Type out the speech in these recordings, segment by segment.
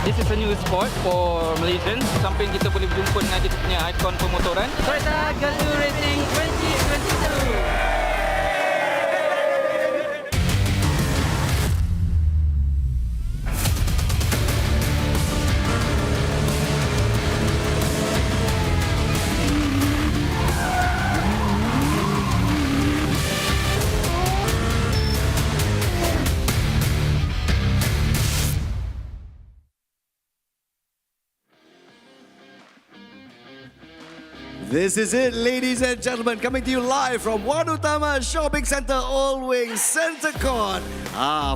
this is a new sport for Malaysians. Sampai kita boleh berjumpa dengan kita punya ikon pemotoran. Toyota Gazoo Racing 2022. This is it, ladies and gentlemen, coming to you live from Wan Utama Shopping Centre, All Wing Centre Court.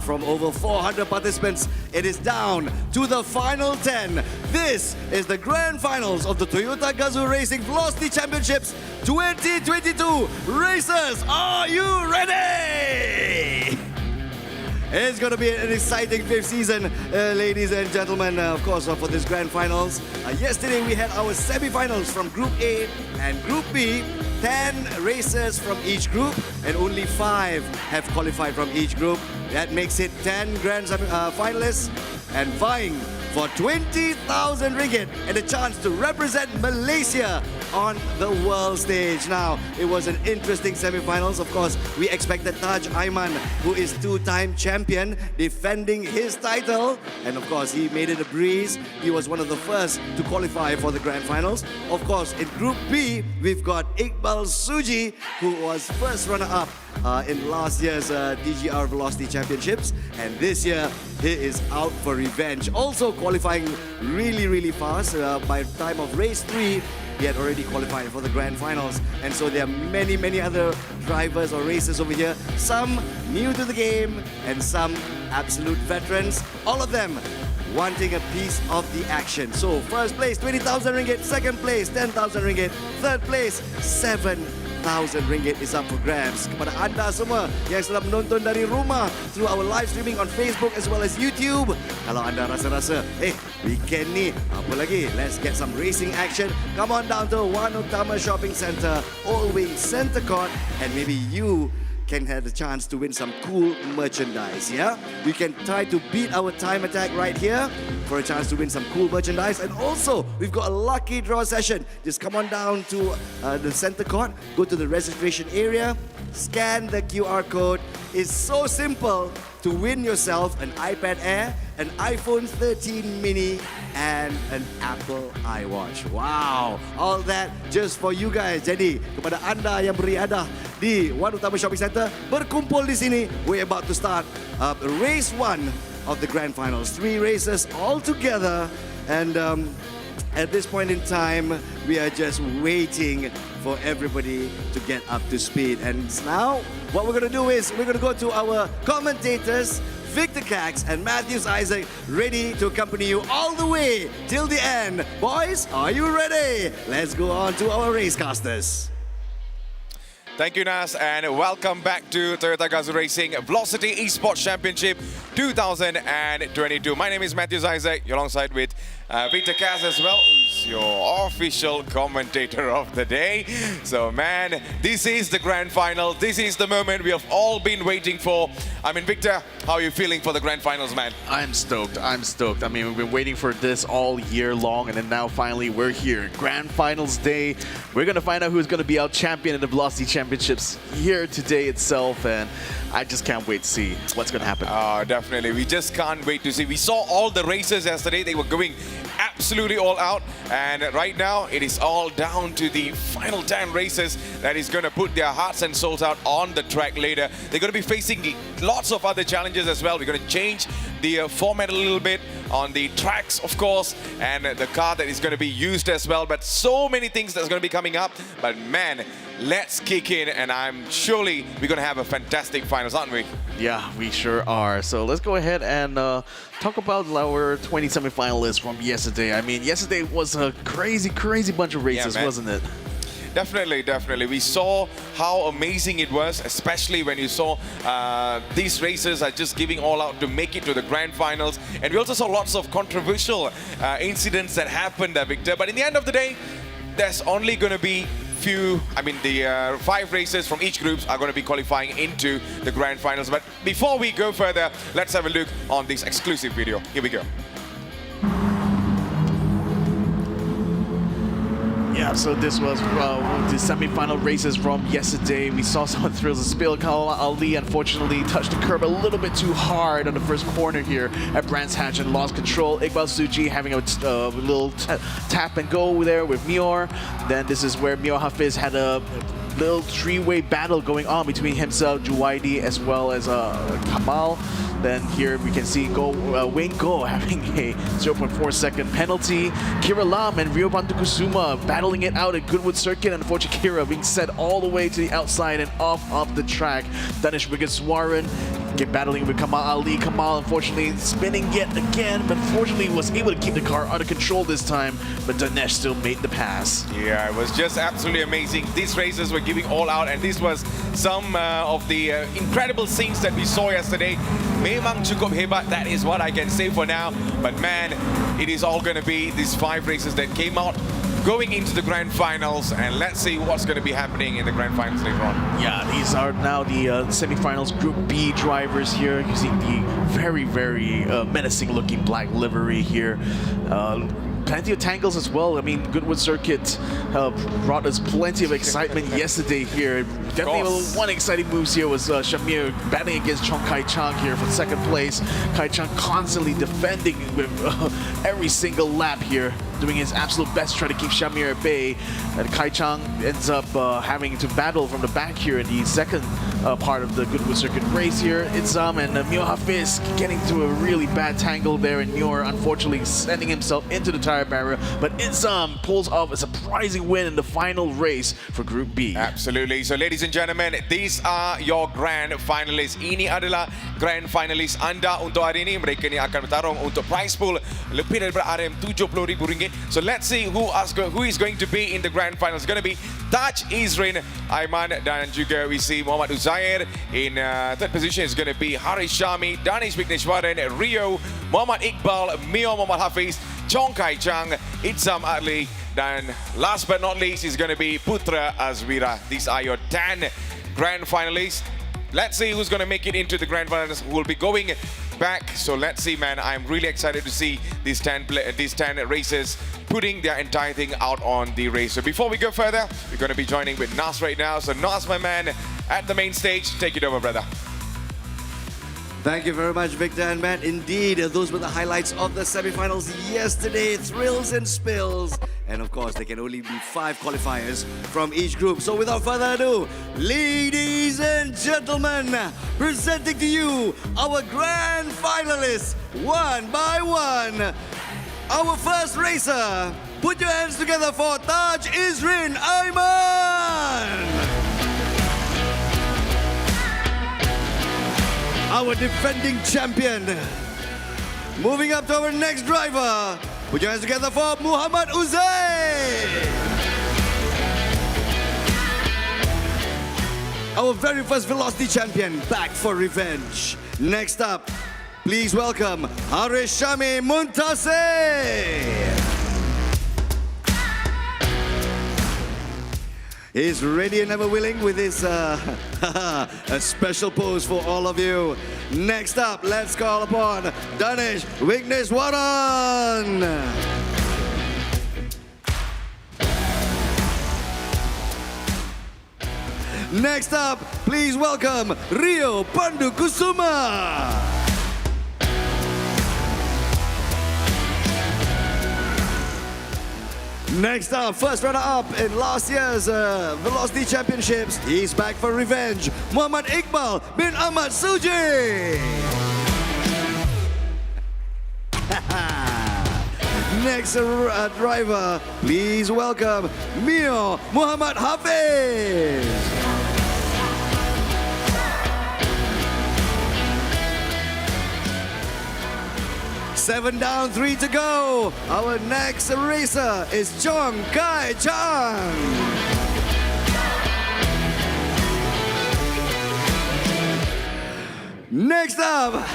From over 400 participants, it is down to the final 10. This is the grand finals of the Toyota Gazoo Racing Velocity Championships 2022. Racers, are you ready? It's going to be an exciting fifth season, ladies and gentlemen, of course, for this grand finals. Yesterday, we had our semi-finals from Group A and Group B. 10 racers from each group, and only 5 have qualified from each group. That makes it 10 grand finalists and vying for 20,000 ringgit and a chance to represent Malaysia on the world stage. Now, it was an interesting semi-finals. Of course, we expected Taj Aiman, who is two-time champion, defending his title. And of course, he made it a breeze. He was one of the first to qualify for the grand finals. Of course, in Group B, we've got Iqbal Suji, who was first runner-up in last year's DGR Velocity Championships. And this year, he is out for revenge. Also qualifying really fast. By the time of race 3, he had already qualified for the grand finals. And so there are many other drivers or racers over here. Some new to the game and some absolute veterans. All of them wanting a piece of the action. So first place, 20,000 ringgit. Second place, 10,000 ringgit. Third place, 7,000 ringgit is up for grabs. Kepada anda semua yang sedang menonton dari rumah through our live streaming on Facebook as well as YouTube, kalau anda rasa-rasa, weekend ni, apa lagi? Let's get some racing action. Come on down to Wan Utama Shopping Centre, All Wing Centre Court, and maybe you can have the chance to win some cool merchandise, yeah? We can try to beat our time attack right here for a chance to win some cool merchandise. And also, we've got a lucky draw session. Just come on down to the center court, go to the registration area, scan the QR code. It's so simple to win yourself an iPad Air, an iPhone 13 mini, and an Apple iWatch. Wow! All that just for you guys. Jadi, kepada anda yang beriadah di Wan Utama Shopping Centre, berkumpul di sini. We're about to start race 1 of the grand finals. 3 races all together. And at this point in time, we are just waiting for everybody to get up to speed. And now, what we're going to do is we're going to go to our commentators, Victor Cax and Matthews Isaac, ready to accompany you all the way till the end. Boys, are you ready? Let's go on to our racecasters. Thank you, Nas, and welcome back to Toyota Gazoo Racing Velocity Esports Championship 2022. My name is Matthews Isaac, alongside with Victor Cass as well, who's your official commentator of the day. So, man, this is the grand final. This is the moment we have all been waiting for. I mean, Victor, how are you feeling for the grand finals, man? I'm stoked. I'm stoked. I mean, we've been waiting for this all year long, and then now finally we're here. Grand finals day. We're going to find out who's going to be our champion in the Velocity Championships here today itself, and I just can't wait to see what's going to happen. Definitely. We just can't wait to see. We saw all the races yesterday. They were going absolutely all out, and right now it is all down to the final 10 races that is going to put their hearts and souls out on the track later. They're going to be facing lots of other challenges as well. We're going to change the format a little bit on the tracks, of course, and the car that is going to be used as well. But so many things that's going to be coming up. But man, let's kick in, and I'm surely we're going to have a fantastic finals, aren't we? Yeah, we sure are. So let's go ahead and talk about our 20 semi-finalists from yesterday. I mean, yesterday was a crazy bunch of races, wasn't it? Definitely, definitely. We saw how amazing it was, especially when you saw these races are just giving all out to make it to the grand finals. And we also saw lots of controversial incidents that happened there, Victor. But in the end of the day, there's only going to be the 5 races from each group are going to be qualifying into the grand finals. But before we go further, let's have a look on this exclusive video. Here we go. Yeah, so this was the semi-final races from yesterday. We saw some of the thrills of spill. Muhammad Ali unfortunately touched the curb a little bit too hard on the first corner here at Brands Hatch and lost control. Iqbal Suji having a little tap and go there with Mior. Then this is where Mior Hafiz had a little three-way battle going on between himself, Juwaidi, as well as Kamal. Then here we can see Wayne Go having a 0.4 second penalty. Kira Lam and Rio Bantukusuma battling it out at Goodwood Circuit, and unfortunately Kira being sent all the way to the outside and off of the track. Danish Wiggins-Warren battling with Kamal Ali. Kamal unfortunately spinning yet again, but fortunately was able to keep the car under control this time, but Danesh still made the pass. Yeah, it was just absolutely amazing. These races were giving all out, and this was some of the incredible scenes that we saw yesterday. Memang cukup hebat, that is what I can say for now. But man, it is all going to be these 5 races that came out going into the grand finals, and let's see what's going to be happening in the grand finals later on. Yeah, these are now the semi-finals Group B drivers here. You see the very, very menacing looking black livery here. Plenty of tangles as well. I mean, Goodwood Circuit brought us plenty of excitement yesterday here. Definitely one exciting moves here was Shamir battling against Chong Kai Chang here for second place. Kai Chang constantly defending with every single lap here, doing his absolute best to try to keep Shamir at bay. And Kai Chang ends up having to battle from the back here in the second part of the Goodwood Circuit race here. Itzam and Mior Hafiz getting to a really bad tangle there, and Mior unfortunately sending himself into the tire barrier. But Itzam pulls off a surprising win in the final race for Group B. Absolutely. So ladies and gentlemen, these are your grand finalists. Ini adalah grand finalists Anda untuk hari ini. Mereka ni akan bertarung untuk prize pool lebih daripada RM70,000. So let's see who is going to be in the grand finals. It's going to be Taj Izrin, Aiman, dan juga we see Muhammad Uzair. In third position is going to be Haris Shami, Danish Wigneshwaran, Rio, Muhammad Iqbal, Mio Muhammad Hafiz, Chong Kai Chang, Itzam Ali, then last but not least is going to be Putra Azwira. These are your 10 grand finalists. Let's see who's going to make it into the grand finals, who will be going back. So let's see, man. I'm really excited to see these 10 races putting their entire thing out on the race. So before we go further, we're going to be joining with Nas right now. So Nas, my man, at the main stage, take it over, brother. Thank you very much, Victor and Matt. Indeed, those were the highlights of the semi-finals yesterday. Thrills and spills. And of course, there can only be 5 qualifiers from each group. So without further ado, ladies and gentlemen, presenting to you our grand finalists, one by one. Our first racer, put your hands together for Taj Izrin Aiman. Our defending champion. Moving up to our next driver. Put your hands together for Muhammad Uzair. Our very first velocity champion back for revenge. Next up, please welcome Haris Shami Muntasir. He's ready and ever willing with his a special pose for all of you. Next up, let's call upon Danish Wigneshwaran. Next up, please welcome Rio Pandukusuma. Next up, first runner-up in last year's Velocity Championships. He's back for revenge. Muhammad Iqbal bin Ahmad Suji. Next driver, please welcome Mio Muhammad Hafiz. 7 down, 3 to go. Our next racer is Chong Kai Chang. Next up,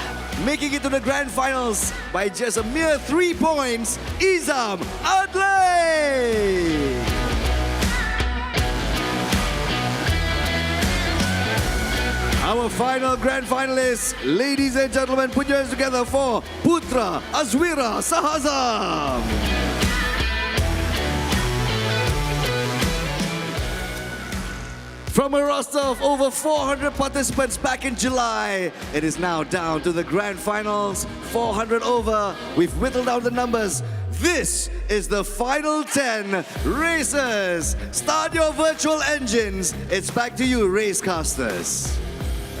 making it to the grand finals by just a mere 3 points, Izam Adley. Our final grand finalists, ladies and gentlemen, put your hands together for Putra Azwira Sahazam. From a roster of over 400 participants back in July, it is now down to the grand finals, 400 over. We've whittled down the numbers. This is the final 10 racers. Start your virtual engines. It's back to you, racecasters.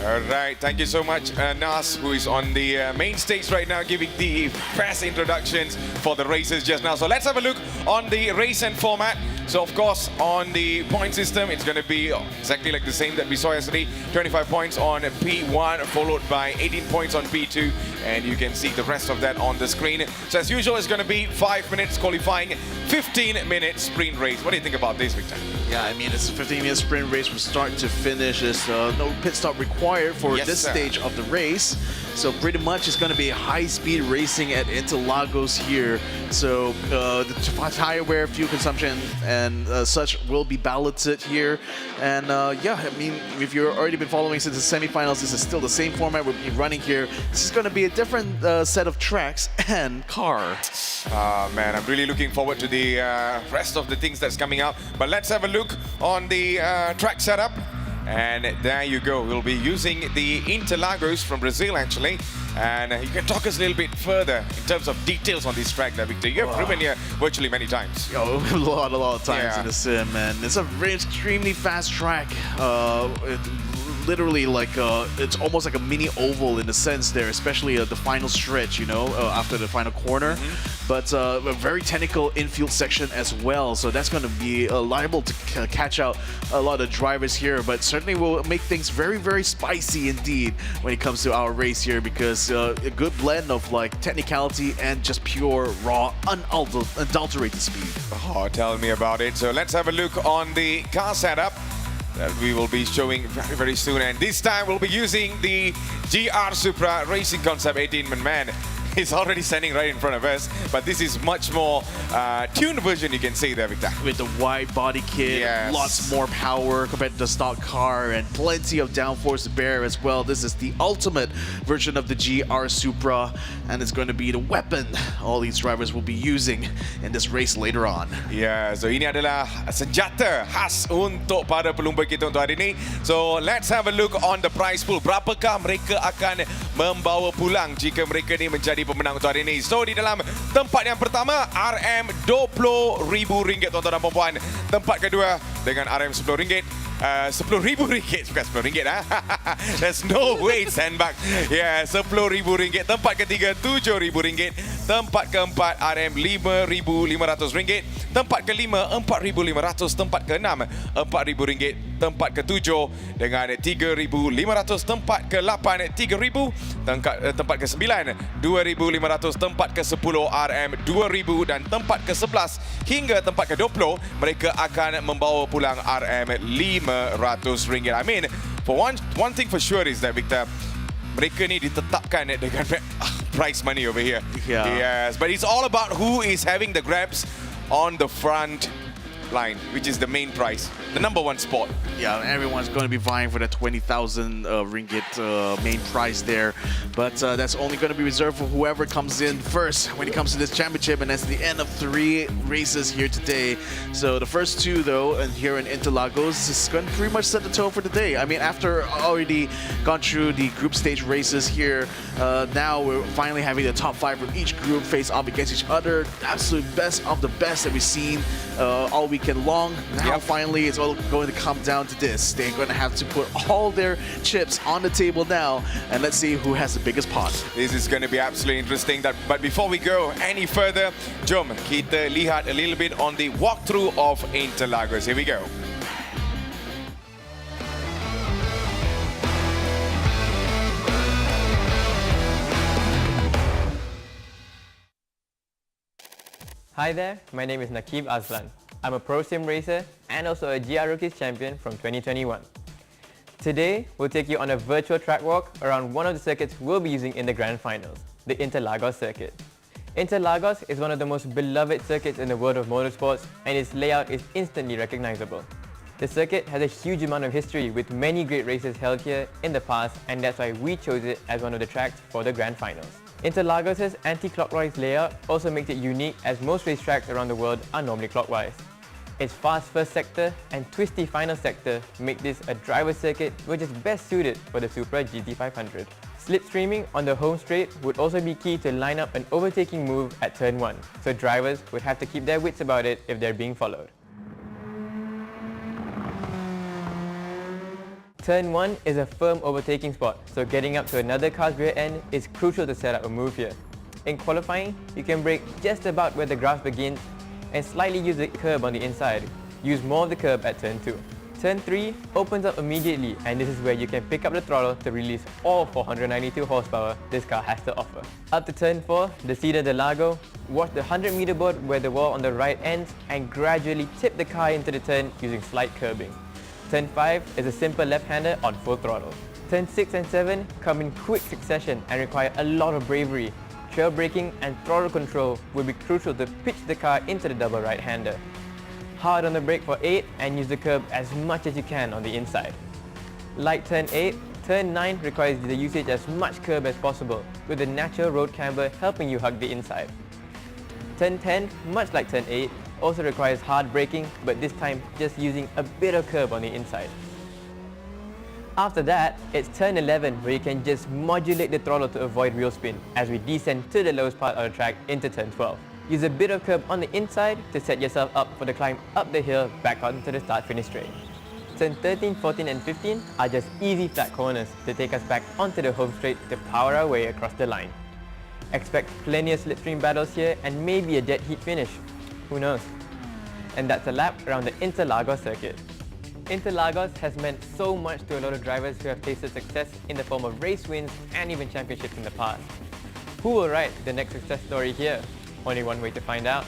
All right, thank you so much, Nas, who is on the main stage right now, giving the fast introductions for the races just now. So let's have a look on the race and format. So of course, on the point system, it's going to be exactly like the same that we saw yesterday. 25 points on P1, followed by 18 points on P2, and you can see the rest of that on the screen. So as usual, it's going to be 5 minutes qualifying, 15-minute sprint race. What do you think about this, Victor? Yeah, I mean, it's a 15-minute sprint race from start to finish. There's no pit stop required for this stage of the race. So pretty much it's going to be high-speed racing at Interlagos here. So the tire wear, fuel consumption, and such will be balloted here. And yeah, I mean, if you've already been following since the semifinals, this is still the same format we'll be running here. This is going to be a different set of tracks and car. Man, I'm really looking forward to the rest of the things that's coming up. But let's have a look on the track setup. And there you go. We'll be using the Interlagos from Brazil, actually. And you can talk us a little bit further in terms of details on this track there, Victor. You have driven here virtually many times. Yo, a lot of times in the sim, and it's a very extremely fast track. Literally, like it's almost like a mini oval in a sense there, especially the final stretch, you know, after the final corner. But a very technical infield section as well, so that's going to be liable to catch out a lot of drivers here, but certainly will make things very, very spicy indeed when it comes to our race here, because a good blend of like technicality and just pure, raw, unadulterated speed. Oh, tell me about it. So let's have a look on the car setup that we will be showing very, very soon. And this time we'll be using the GR Supra Racing Concept 18-man. It's already standing right in front of us, but this is much more tuned version, you can see there, Victor. With the wide body kit, lots more power compared to the stock car, and plenty of downforce to bear as well. This is the ultimate version of the GR Supra, and it's going to be the weapon all these drivers will be using in this race later on. Yeah, so ini adalah senjata khas untuk para pelumba kita untuk hari ini. So let's have a look on the prize pool. Berapakah mereka akan membawa pulang jika mereka ni menjadi pemenang untuk hari ini? So di dalam tempat yang pertama, RM20,000 tuan-tuan dan puan-puan. Tempat kedua dengan RM10. RM10,000, bukan RM10 There's no way sandbag. Yeah, RM10,000. Tempat ketiga RM7,000. Tempat keempat RM5,500. Tempat kelima RM4,500. Tempat keenam RM4,000. Tempat ketujuh dengan RM3,500. Tempat ke-8 RM3,000. Tempat ke-9 RM2,500. Tempat ke-10 RM2,000. Dan tempat ke-11 hingga tempat ke-20 mereka akan membawa pulang RM500. I mean, for one thing for sure is that, Victor, mereka ni ditetapkan dengan prize money over here. Yes, but it's all about who is having the grabs on the front line, which is the main prize, the #1 spot. Yeah, everyone's going to be vying for that 20,000 ringgit main prize there, but that's only going to be reserved for whoever comes in first when it comes to this championship, and that's the end of 3 races here today. So the first 2 though, and here in Interlagos, is going to pretty much set the tone for today. I mean, after already gone through the group stage races here, now we're finally having the top 5 from each group face off against each other. Absolute best of the best that we've seen all weekend long. Now finally it's all going to come down to this. They're going to have to put all their chips on the table now, and let's see who has the biggest pot. This is going to be absolutely interesting. But before we go any further, jom kita lihat a little bit on the walkthrough of Interlagos. Here we go. Hi there, my name is Nakib Aslan. I'm a pro sim racer and also a GR Rookies champion from 2021. Today, we'll take you on a virtual track walk around one of the circuits we'll be using in the grand finals, the Interlagos circuit. Interlagos is one of the most beloved circuits in the world of motorsports, and its layout is instantly recognizable. The circuit has a huge amount of history with many great races held here in the past, and that's why we chose it as one of the tracks for the grand finals. Interlagos' anti-clockwise layout also makes it unique, as most racetracks around the world are normally clockwise. Its fast first sector and twisty final sector make this a driver's circuit which is best suited for the Supra GT500. Slipstreaming on the home straight would also be key to line up an overtaking move at turn 1, so drivers would have to keep their wits about it if they're being followed. Turn 1 is a firm overtaking spot, so getting up to another car's rear end is crucial to set up a move here. In qualifying, you can brake just about where the grass begins and slightly use the curb on the inside. Use more of the curb at turn 2. Turn 3 opens up immediately, and this is where you can pick up the throttle to release all 492 horsepower this car has to offer. Up to turn 4, the Cedar de Lago, watch the 100-meter board where the wall on the right ends and gradually tip the car into the turn using slight curbing. Turn 5 is a simple left-hander on full throttle. Turn 6 and 7 come in quick succession and require a lot of bravery. Trail braking and throttle control will be crucial to pitch the car into the double right-hander. Hard on the brake for 8 and use the curb as much as you can on the inside. Like turn 8, turn 9 requires the usage as much curb as possible, with the natural road camber helping you hug the inside. Turn 10, much like turn 8, also requires hard braking, but this time just using a bit of curb on the inside. After that, it's turn 11 where you can just modulate the throttle to avoid wheel spin as we descend to the lowest part of the track into turn 12. Use a bit of curb on the inside to set yourself up for the climb up the hill back onto the start-finish straight. Turn 13, 14 and 15 are just easy flat corners to take us back onto the home straight to power our way across the line. Expect plenty of slipstream battles here and maybe a dead heat finish. Who knows? And that's a lap around the Interlagos circuit. Interlagos has meant so much to a lot of drivers who have tasted success in the form of race wins and even championships in the past. Who will write the next success story here? Only one way to find out.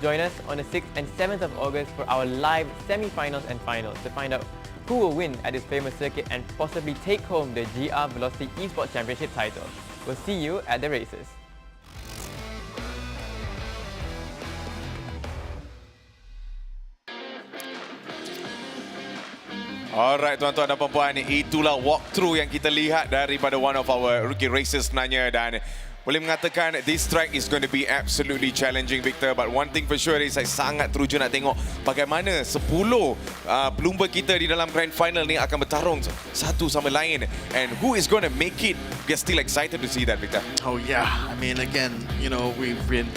Join us on the 6th and 7th of August for our live semi-finals and finals to find out who will win at this famous circuit and possibly take home the GR Velocity Esports Championship title. We'll see you at the races. Alright tuan-tuan dan puan-puan, itulah walkthrough yang kita lihat daripada one of our rookie racers sebenarnya, dan boleh mengatakan this track is going to be absolutely challenging, Victor, but one thing for sure is saya sangat teruja nak tengok bagaimana 10 pelumba kita di dalam grand final ni akan bertarung satu sama lain, and who is going to make it. We are still excited to see that, Victor. Oh yeah, I mean, again, you know, we've been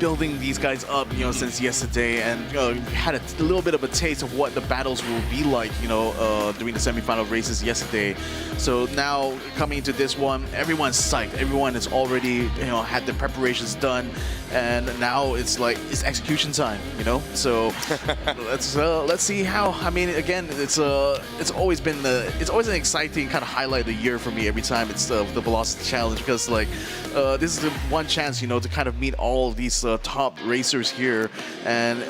building these guys up, you know, since yesterday, and had a little bit of a taste of what the battles will be like, you know, during the semi-final races yesterday. So now coming into this one, everyone's psyched. Everyone has already, you know, had the preparations done, and now it's like it's execution time, you know. So let's see how. I mean, again, it's always been it's always an exciting kind of highlight of the year for me every time it's the Velocity Challenge, because like this is the one chance, you know, to kind of meet all of these top racers here, and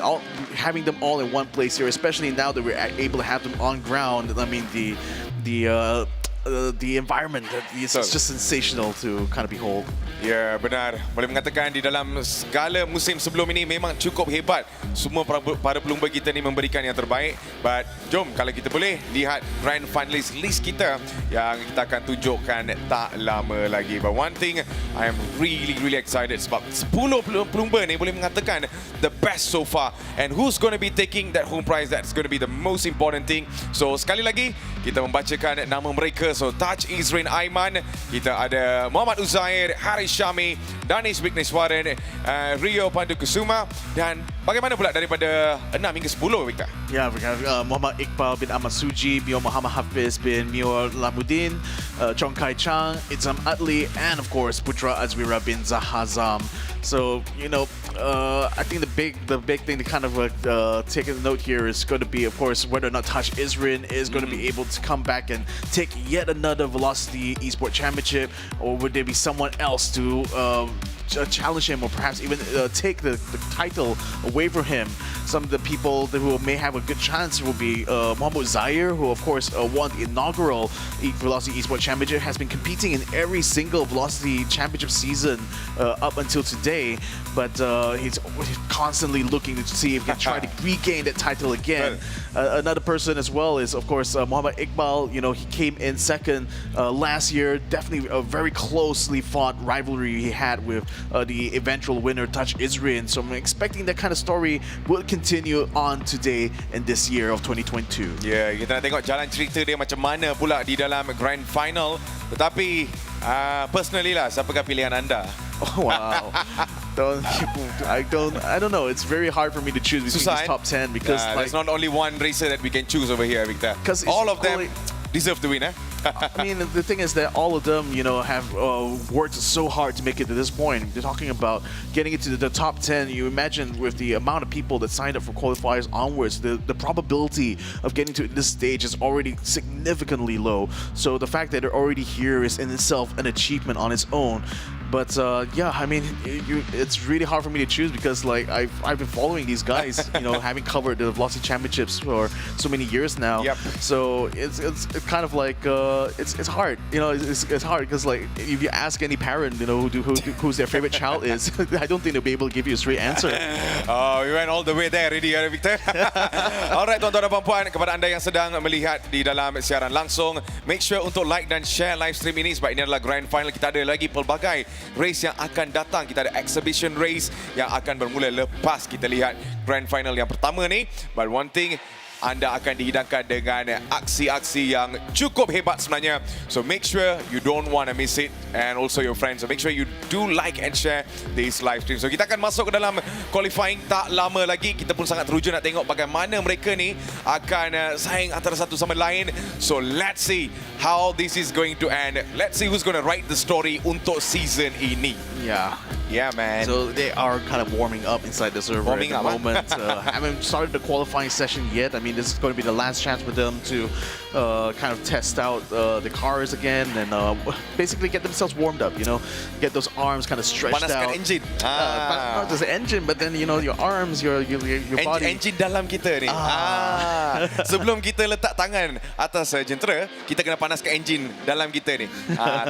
having them all in one place here, especially now that we're able to have them on ground. I mean, the environment, it's just sensational to kind of behold. Ya, benar. Boleh mengatakan di dalam segala musim sebelum ini memang cukup hebat. Semua para pelumba kita ni memberikan yang terbaik. But jom kalau kita boleh lihat grand finalist list kita yang kita akan tunjukkan tak lama lagi. But one thing I am really excited sebab 10 pelumba ni boleh mengatakan the best so far. And who's going to be taking that home prize? That's going to be the most important thing. So sekali lagi kita membacakan nama mereka. So Taj Izrin Aiman, kita ada Muhammad Uzair, Haris Syami, Danish Bigneswaran, Rio Pandu Kusuma, dan bagaimana pula daripada 6 hingga 10, Victor? Yeah, we have Muhammad Iqbal bin Ahmad Suji, Mio Muhammad Hafiz bin Mio Lamuddin, Chong Kai Chang, Itzam Atli, and of course Putra Azwira bin Zahazam. So, you know, I think the big thing to kind of take a note here is going to be, of course, whether or not Taj Izrin is going to be able to come back and take yet another Velocity Esports Championship, or would there be someone else to challenge him, or perhaps even take the title away from him. Some of the people who may have a good chance will be Muhammad Zaire, who of course won the inaugural Velocity Esports Championship, has been competing in every single Velocity Championship season up until today. today, but he's constantly looking to see if he can try to regain that title again. Another person as well is, of course, Muhammad Iqbal. You know, he came in second last year. Definitely a very closely fought rivalry he had with the eventual winner, Touch Israel. So I'm expecting that kind of story will continue on today and this year of 2022. Ya, kita nak tengok jalan cerita dia macam mana pula di dalam grand final. Tetapi personally lah, siapakah pilihan anda? Oh, wow. I don't know. It's very hard for me to choose between these top 10 because there's not only one racer that we can choose over here, Victor. Because all of them deserve to win, eh? I mean, the thing is that all of them, you know, have worked so hard to make it to this point. They're talking about getting into the top 10. You imagine with the amount of people that signed up for qualifiers onwards, the probability of getting to this stage is already significantly low. So the fact that they're already here is in itself an achievement on its own. But yeah, I mean, it's really hard for me to choose because like I've been following these guys, you know, having covered the Velocity Championships for so many years now. Yep. So it's kind of like it's hard, you know, it's hard because like if you ask any parent, you know, who's their favorite child is, I don't think they'll be able to give you a straight answer. Oh, we went all the way there already, Victor. Alright, tuan-tuan dan puan-puan, kepada anda yang sedang melihat di dalam siaran langsung, make sure untuk like dan share live stream ini sebab ini adalah grand final. Kita ada lagi pelbagai race yang akan datang. Kita ada exhibition race yang akan bermula lepas kita lihat grand final yang pertama ni. But one thing, anda akan dihidangkan dengan aksi-aksi yang cukup hebat sebenarnya. So make sure you don't want to miss it, and also your friends. So make sure you do like and share this live stream. So kita akan masuk ke dalam qualifying tak lama lagi. Kita pun sangat teruja nak tengok bagaimana mereka ni akan saing antara satu sama lain. So let's see how this is going to end. Let's see who's going to write the story untuk season ini. Yeah, man. So they are kind of warming up inside the server at the moment. Haven't started the qualifying session yet. I mean, this is going to be the last chance for them to kind of test out the cars again and basically get themselves warmed up, you know, get those arms kind of stretched Panaskan out. engine. Not just the engine, but then, you know, your arms, your body. Engine dalam kita ni. Sebelum kita letak tangan atas jentera, kita kena panaskan engine dalam kita ni.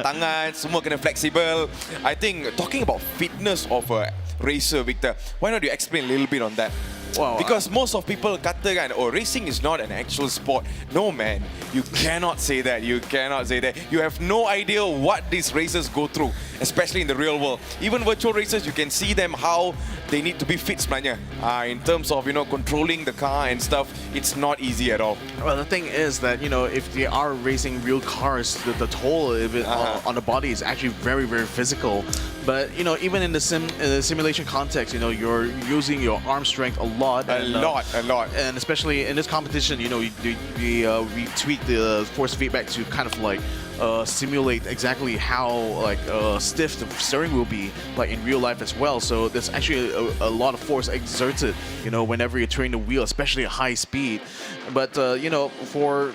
Tangan, semua kena fleksibel. I think, talking about fitness of a racer, Victor, why not you explain a little bit on that? Wow, because most of people kata kan, oh, racing is not an actual sport. No, man, you cannot say that. You cannot say that. You have no idea what these racers go through, especially in the real world. Even virtual racers, you can see them how they need to be fit sebenarnya. In terms of, you know, controlling the car and stuff, it's not easy at all. Well, the thing is that, you know, if they are racing real cars, the toll of it on the body is actually very, very physical. But, you know, even in the simulation context, you know, you're using your arm strength a lot. A lot. And especially in this competition, you know, we tweak the force feedback to kind of like simulate exactly how like stiff the steering will be like in real life as well. So there's actually a lot of force exerted, you know, whenever you're turning the wheel, especially at high speed. But you know, for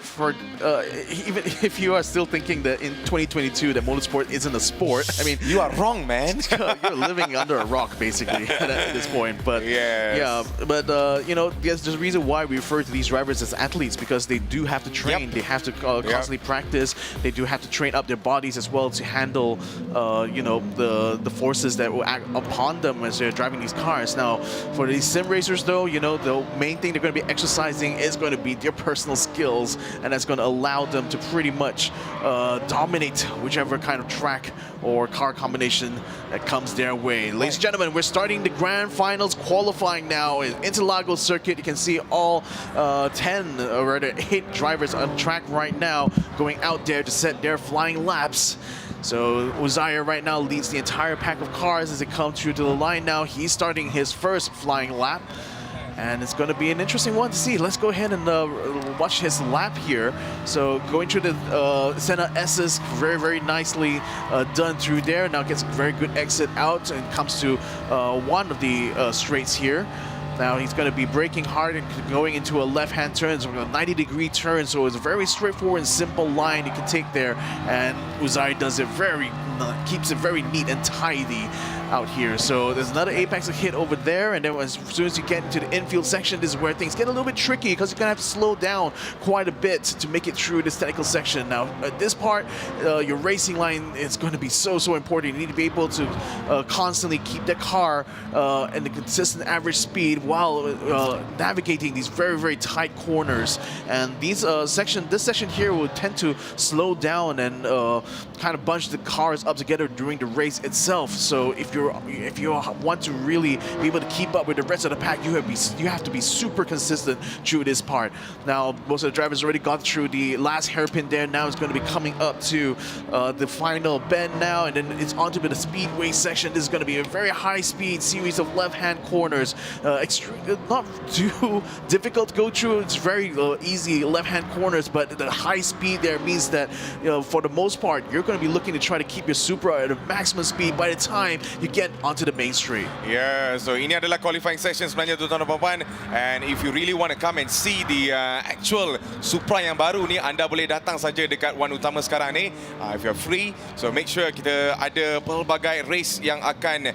even if you are still thinking that in 2022 that motorsport isn't a sport, I mean, you are wrong, man. You're living under a rock basically at this point. But yes. yeah, but you know, there's a reason why we refer to these drivers as athletes, because they do have to train. They have to constantly practice. They do have to train up their bodies as well to handle you know, the forces that will act upon them as they're driving these cars. Now for these sim racers though, you know, the main thing they're going to be exercising is going to be their personal skills, and that's going to allow them to pretty much dominate whichever kind of track or car combination that comes their way. Ladies and gentlemen, we're starting the grand finals qualifying now in Interlagos circuit. You can see all 10 or rather 8 drivers on track right now going out there to set their flying laps. So Uzziah right now leads the entire pack of cars as they come through to the line now. He's starting his first flying lap, and it's going to be an interesting one to see. Let's go ahead and watch his lap here. So going through the Senna S's, very, very nicely done through there. Now gets a very good exit out and comes to one of the straights here. Now he's going to be braking hard and going into a left-hand turn, so a 90-degree turn. So it's a very straightforward and simple line you can take there. And Uzziah does it keeps it very neat and tidy. out here. So there's another apex hit over there, and then as soon as you get into the infield section, this is where things get a little bit tricky because you're gonna have to slow down quite a bit to make it through this technical section. Now, at this part, your racing line is going to be so important. You need to be able to constantly keep the car at the consistent average speed while navigating these very tight corners. And this section here will tend to slow down and kind of bunch the cars up together during the race itself. So if you want to really be able to keep up with the rest of the pack, you have to be super consistent through this part. Now, most of the drivers already got through the last hairpin there. Now it's going to be coming up to the final bend now, and then it's onto the speedway section. This is going to be a very high-speed series of left-hand corners. Not too difficult to go through. It's very easy left-hand corners, but the high speed there means that, for the most part, you're going to be looking to try to keep your Supra at a maximum speed by the time you get onto the main straight. Yeah, so ini adalah qualifying session sebenarnya tuan-tuan dan puan-puan. And if you really want to come and see the actual Supra yang baru ni, anda boleh datang saja dekat Wan Utama sekarang ni, if you're free. So make sure kita ada pelbagai race yang akan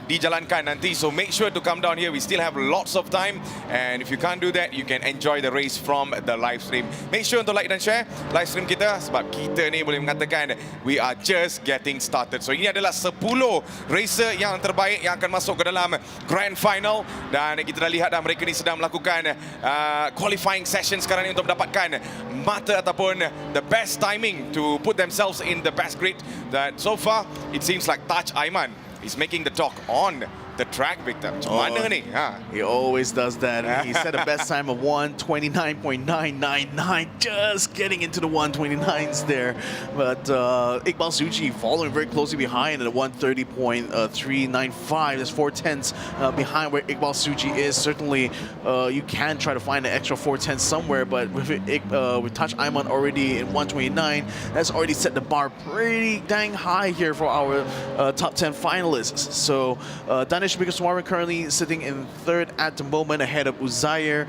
dijalankan nanti. So make sure to come down here. We still have lots of time, and if you can't do that, you can enjoy the race from the live stream. Make sure untuk like dan share live stream kita, sebab kita ni boleh mengatakan we are just getting started. So ini adalah 10 racer yang terbaik yang akan masuk ke dalam grand final, dan kita dah lihat dah mereka ni sedang melakukan qualifying session sekarang ni untuk mendapatkan mata ataupun the best timing to put themselves in the best grid. That so far it seems like Taj Aiman is making the talk on the track, Victor. Macam mana ni? He always does that. He set a best time of 1:29.999, just getting into the 1:29s there. But Iqbal Suji following very closely behind at 1:30.395. There's 4/10 behind where Iqbal Suji is. Certainly, you can try to find an extra 4/10 somewhere, but with Taj Aiman already in 1:29, that's already set the bar pretty dang high here for our top 10 finalists. So Danish Bigaswaran currently sitting in third at the moment, ahead of Uzair.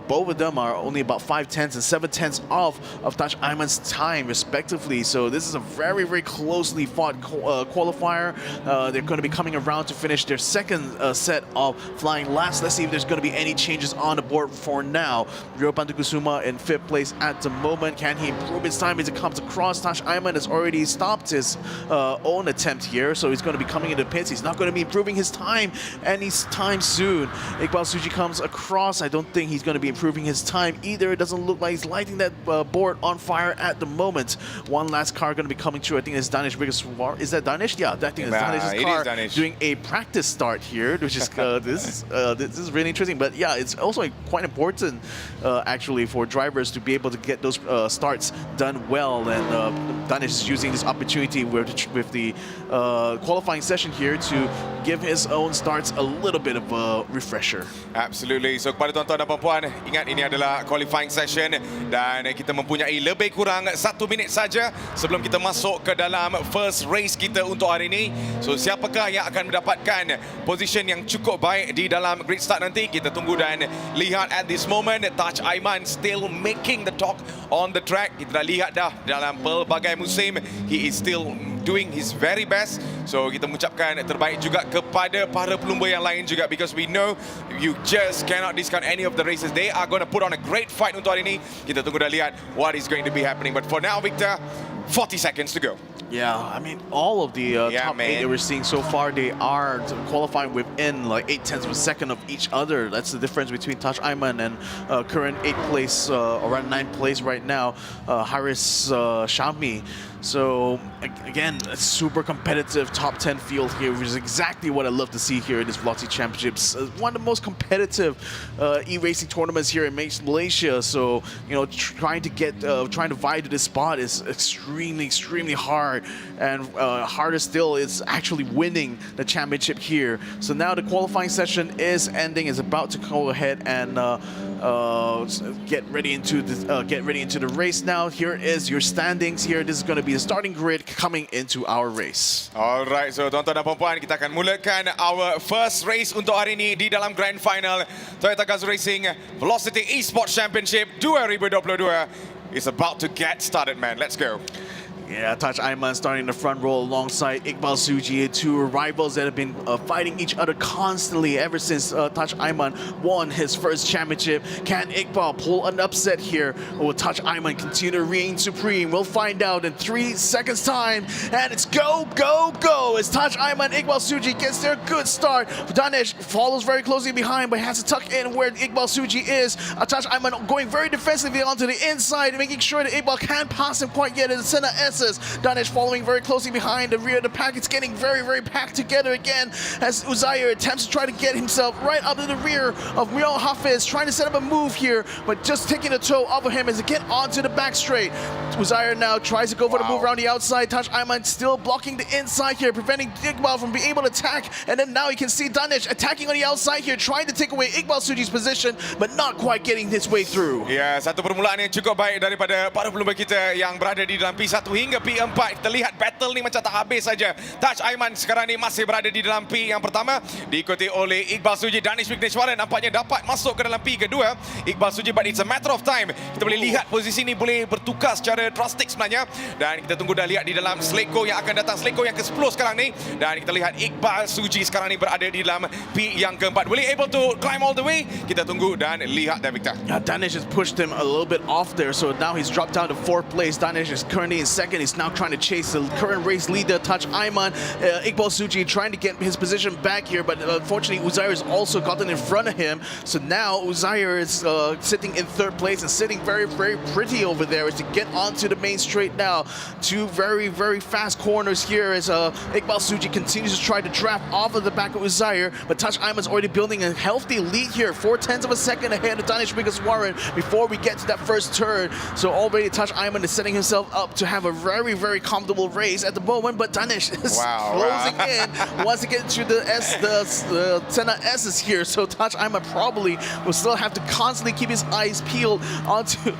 Both of them are only about 5/10 and 7/10 off of Taj Aiman's time, respectively. So this is a very closely fought qualifier. They're going to be coming around to finish their second set of flying laps. Let's see if there's going to be any changes on the board for now. Ryopan Kusuma in 5th place at the moment. Can he improve his time as it comes across? Taj Aiman has already stopped his own attempt here, so he's going to be coming into the pits. He's not going to be improving his time anytime soon. Iqbal Suji comes across. I don't think he's going to be improving his time either. It doesn't look like he's lighting that board on fire at the moment. One last car going to be coming through. I think it's Danish Bigaswaran. Is that Danish? Yeah, I think it's Danish's car doing a practice start here, which is this is really interesting. But yeah, it's also quite important actually for drivers to be able to get those starts done well. And Danish is using this opportunity with the qualifying session here to give his own starts a little bit of a refresher. Absolutely. So kepada tuan-tuan dan puan-puan, ingat ini adalah qualifying session dan kita mempunyai lebih kurang 1 minit saja sebelum kita masuk ke dalam first race kita untuk hari ini. So siapakah yang akan mendapatkan position yang cukup baik di dalam grid start nanti? Kita tunggu dan lihat. At this moment, Taj Aiman still making the talk on the track. Kita dah lihat dah dalam pelbagai musim, he is still doing his very best. So kita mengucapkan terbaik juga kepada para pelumba yang lain juga, because we know you just cannot discount any of the races. They are going to put on a great fight untuk hari ini. Kita tunggu dah lihat what is going to be happening. But for now, Victor, 40 seconds to go. Yeah, I mean, all of the top 8 that we're seeing so far, they are qualifying within like 0.8 of a second of each other. That's the difference between Taj Aiman and current 8th place, around 9th place right now, Haris Shami. So again, a super competitive top 10 field here, which is exactly what I love to see here in this Velocity Championships. One of the most competitive e-racing tournaments here in Malaysia. So trying to vie to this spot is extremely hard, and harder still is actually winning the championship here. So now the qualifying session is ending. Is about to go ahead and get ready into the race now. Here is your standings here. This is going to be the starting grid coming into our race. Alright, so tuan-tuan dan puan-puan, kita akan mulakan our first race untuk hari ini di dalam grand final Toyota Gazoo Racing Velocity Esports Championship 2022 is about to get started, man. Let's go. Yeah, Touch Ayman starting the front row alongside Iqbal Suji, two rivals that have been fighting each other constantly ever since Touch Ayman won his first championship. Can Iqbal pull an upset here, or will Touch Ayman continue to reign supreme? We'll find out in 3 seconds time, and it's go, go, go as Touch Ayman, Iqbal Suji gets their good start. Danish follows very closely behind, but has to tuck in where Iqbal Suji is. Touch Ayman going very defensively onto the inside, making sure that Iqbal can't pass him quite yet in the center S's. Danish following very closely behind. The rear of the pack, it's getting very, very packed together again as Uzair attempts to try to get himself right up to the rear of Muriel Hafiz, trying to set up a move here, but just taking the toe off of him as it get onto the back straight. Uzair now tries to go for the move around the outside. Touch Ayman still blocking the inside here, preventing Iqbal from being able to attack. And then now you can see Danish attacking on the outside here, trying to take away Iqbal Suji's position, but not quite getting his way through. Ya, satu permulaan yang cukup baik daripada para pelumba kita yang berada di dalam P1 hingga P4. Kita lihat battle ni macam tak habis saja. Touch Ayman sekarang ni masih berada di dalam P yang pertama, diikuti oleh Iqbal Suji. Danish Wigneshwaran nampaknya dapat masuk ke dalam P kedua. Iqbal Suji, but it's a matter of time. Kita boleh lihat posisi ni boleh bertukar secara drastik sebenarnya. Dan kita tunggu dah lihat di dalam Sleko yang akan datang. Sleko yang ke-10 sekarang ni. Dan kita lihat Iqbal Suji sekarang ni berada di dalam P yang keempat. Will he able to climb all the way? Kita tunggu dan lihat dan Victor. Yeah, Danish has pushed him a little bit off there, so now he's dropped down to 4th place. Danish is currently in 2nd. He's now trying to chase the current race leader, Touch Ayman. Iqbal Suji trying to get his position back here, but unfortunately Uzair has also gotten in front of him. So now Uzair is sitting in 3rd place and sitting very, very pretty over there as to get onto the main straight now. Two very, very fast corners here as Iqbal Suji continues to try to draft off of the back of Uzair, but Touch Ayman's already building a healthy lead here, 0.4 of a second ahead of Danish Wigneshwaran before we get to that first turn. So already Touch Ayman is setting himself up to have a very, very comfortable race at the moment, but Danish is closing in, wants to get to the center S's here, so Touch Ayman probably will still have to constantly keep his eyes peeled onto,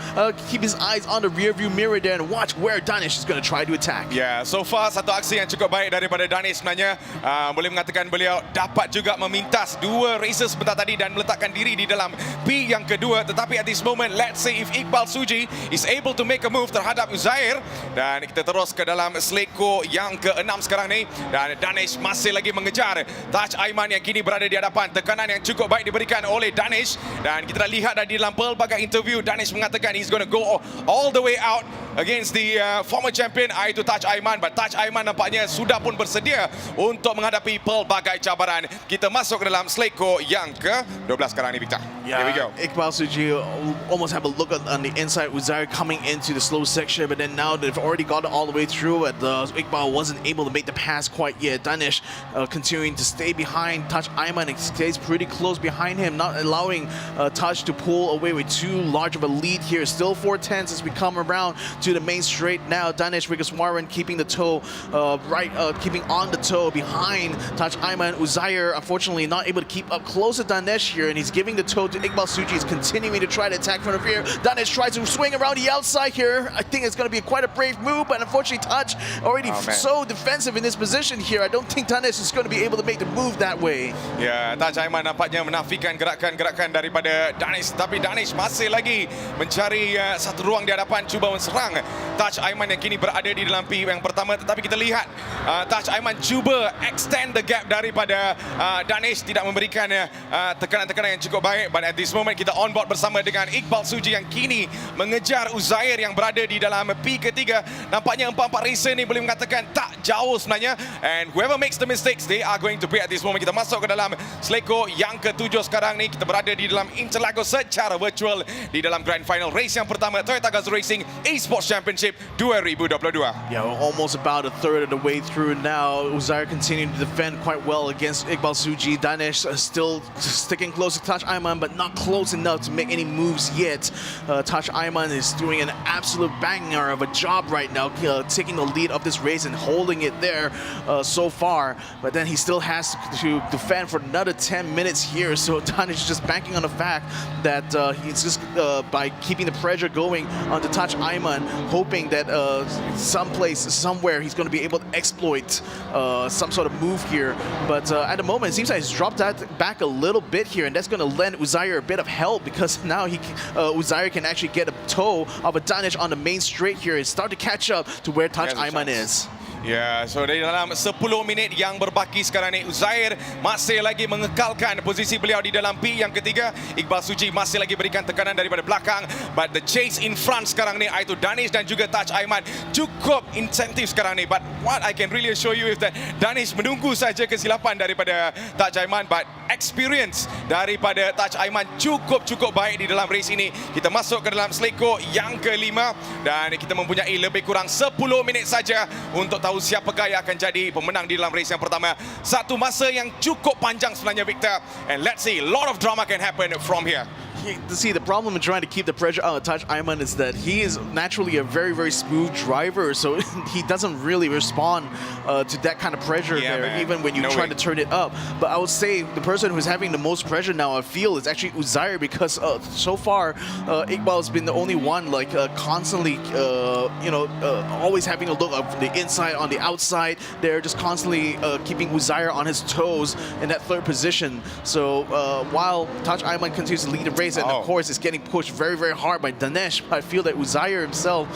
keep his eyes on the rear view mirror there and watch where Danish is going to try to attack. Ya, so far satu aksi yang cukup baik daripada Danish sebenarnya. Boleh mengatakan beliau dapat juga memintas 2 races sebentar tadi dan meletakkan diri di dalam P yang kedua. Tetapi at this moment, let's see if Iqbal Suji is able to make a move terhadap Uzair. Dan kita terus ke dalam Sleko yang ke-6 sekarang ni. Dan Danish masih lagi mengejar Touch Ayman yang kini berada di hadapan. Tekanan yang cukup baik diberikan oleh Danish. Dan kita dah lihat di dalam pelbagai interview, Danish mengatakan he's going to go all the way out against the former champion, iaitu Touch Ayman. But Touch Ayman nampaknya sudah pun bersedia untuk menghadapi pelbagai cabaran. Kita masuk ke dalam Sleko yang ke-12 sekarang ni, Victor. Yeah, here we go. Iqbal Suji almost have a look on the inside. Uzair coming into the slow section, but then now they've already got it all the way through. And Iqbal wasn't able to make the pass quite yet. Danish continuing to stay behind Touch Ayman and stays pretty close behind him, not allowing Touch to pull away with too large of a lead here. Still 4/10 as we come around to the main straight now. Danish Wigneshwaran keeping the toe keeping on the toe behind Touch Ayman. Uzair unfortunately not able to keep up close to Danish here, and he's giving the toe to Iqbal Suji. He's continuing to try to attack from the rear. Danish tries to swing around the outside here. I think it's going to be quite a brave move, but unfortunately Touch already so defensive in this position here. I don't think Danish is going to be able to make the move that way. Ya, Touch Ayman nampaknya menafikan gerakan-gerakan daripada Danish, tapi Danish masih lagi mencari satu ruang di hadapan, cuba menserang Touch Ayman yang kini berada di dalam P yang pertama. Tetapi kita lihat Touch Ayman cuba extend the gap daripada Danish, tidak memberikan tekanan-tekanan yang cukup baik. But at this moment kita on board bersama dengan Iqbal Suji yang kini mengejar Uzair yang berada di dalam P ketiga. Nampaknya 4-4 racer ni boleh mengatakan tak jauh sebenarnya, and whoever makes the mistakes they are going to pay at this moment. Kita masuk ke dalam Sleko yang ke-7 sekarang ni. Kita berada di dalam Interlagos secara virtual di dalam Grand Final race yang pertama Toyota Gazoo Racing Esports Championship 2022. Yeah, we're almost about a third of the way through now. Uzair continuing to defend quite well against Iqbal Suji. Danish still sticking close to Touch Ayman, but not close enough to make any moves yet. Touch Ayman is doing an absolute banger of a job right now, taking the lead of this race and holding it there so far. But then he still has to defend for another 10 minutes here. So Danish is just banking on the fact that he's just by keeping the pressure going onto Touch Ayman, hoping that someplace, somewhere, he's going to be able to exploit some sort of move here. But at the moment, it seems like he's dropped that back a little bit here, and that's going to lend Uzair a bit of help, because now Uzair can actually get a toe of a Danish on the main straight here and start to catch catch up to where Touch There's a Aiman chance. is. Ya, so dari dalam 10 minit yang berbaki sekarang ni, Uzair masih lagi mengekalkan posisi beliau di dalam P yang ketiga. Iqbal Suji masih lagi berikan tekanan daripada belakang. But the chase in front sekarang ni, iaitu Danish dan juga Touch Aiman, cukup insentif sekarang ni. But what I can really assure you is that Danish menunggu saja kesilapan daripada Touch Aiman. But experience daripada Touch Aiman cukup baik di dalam race ini. Kita masuk ke dalam seleko yang kelima dan kita mempunyai lebih kurang 10 minit saja untuk tahu siapakah yang akan jadi pemenang di dalam race yang pertama. Satu masa yang cukup panjang sebenarnya, Victor, and let's see, a lot of drama can happen from here. See, the problem in trying to keep the pressure out of Touch Aiman is that he is naturally a very smooth driver, so he doesn't really respond to that kind of pressure there, Man. even when you try to turn it up. But I would say the person who's having the most pressure now, I feel, is actually Uzair, because so far Iqbal has been the only one like constantly, always having a look of the inside on the outside. They're just constantly keeping Uzair on his toes in that third position. So while Touch Aiman continues to lead the race, and of course it's getting pushed very hard by Danesh, I feel that Uzair himself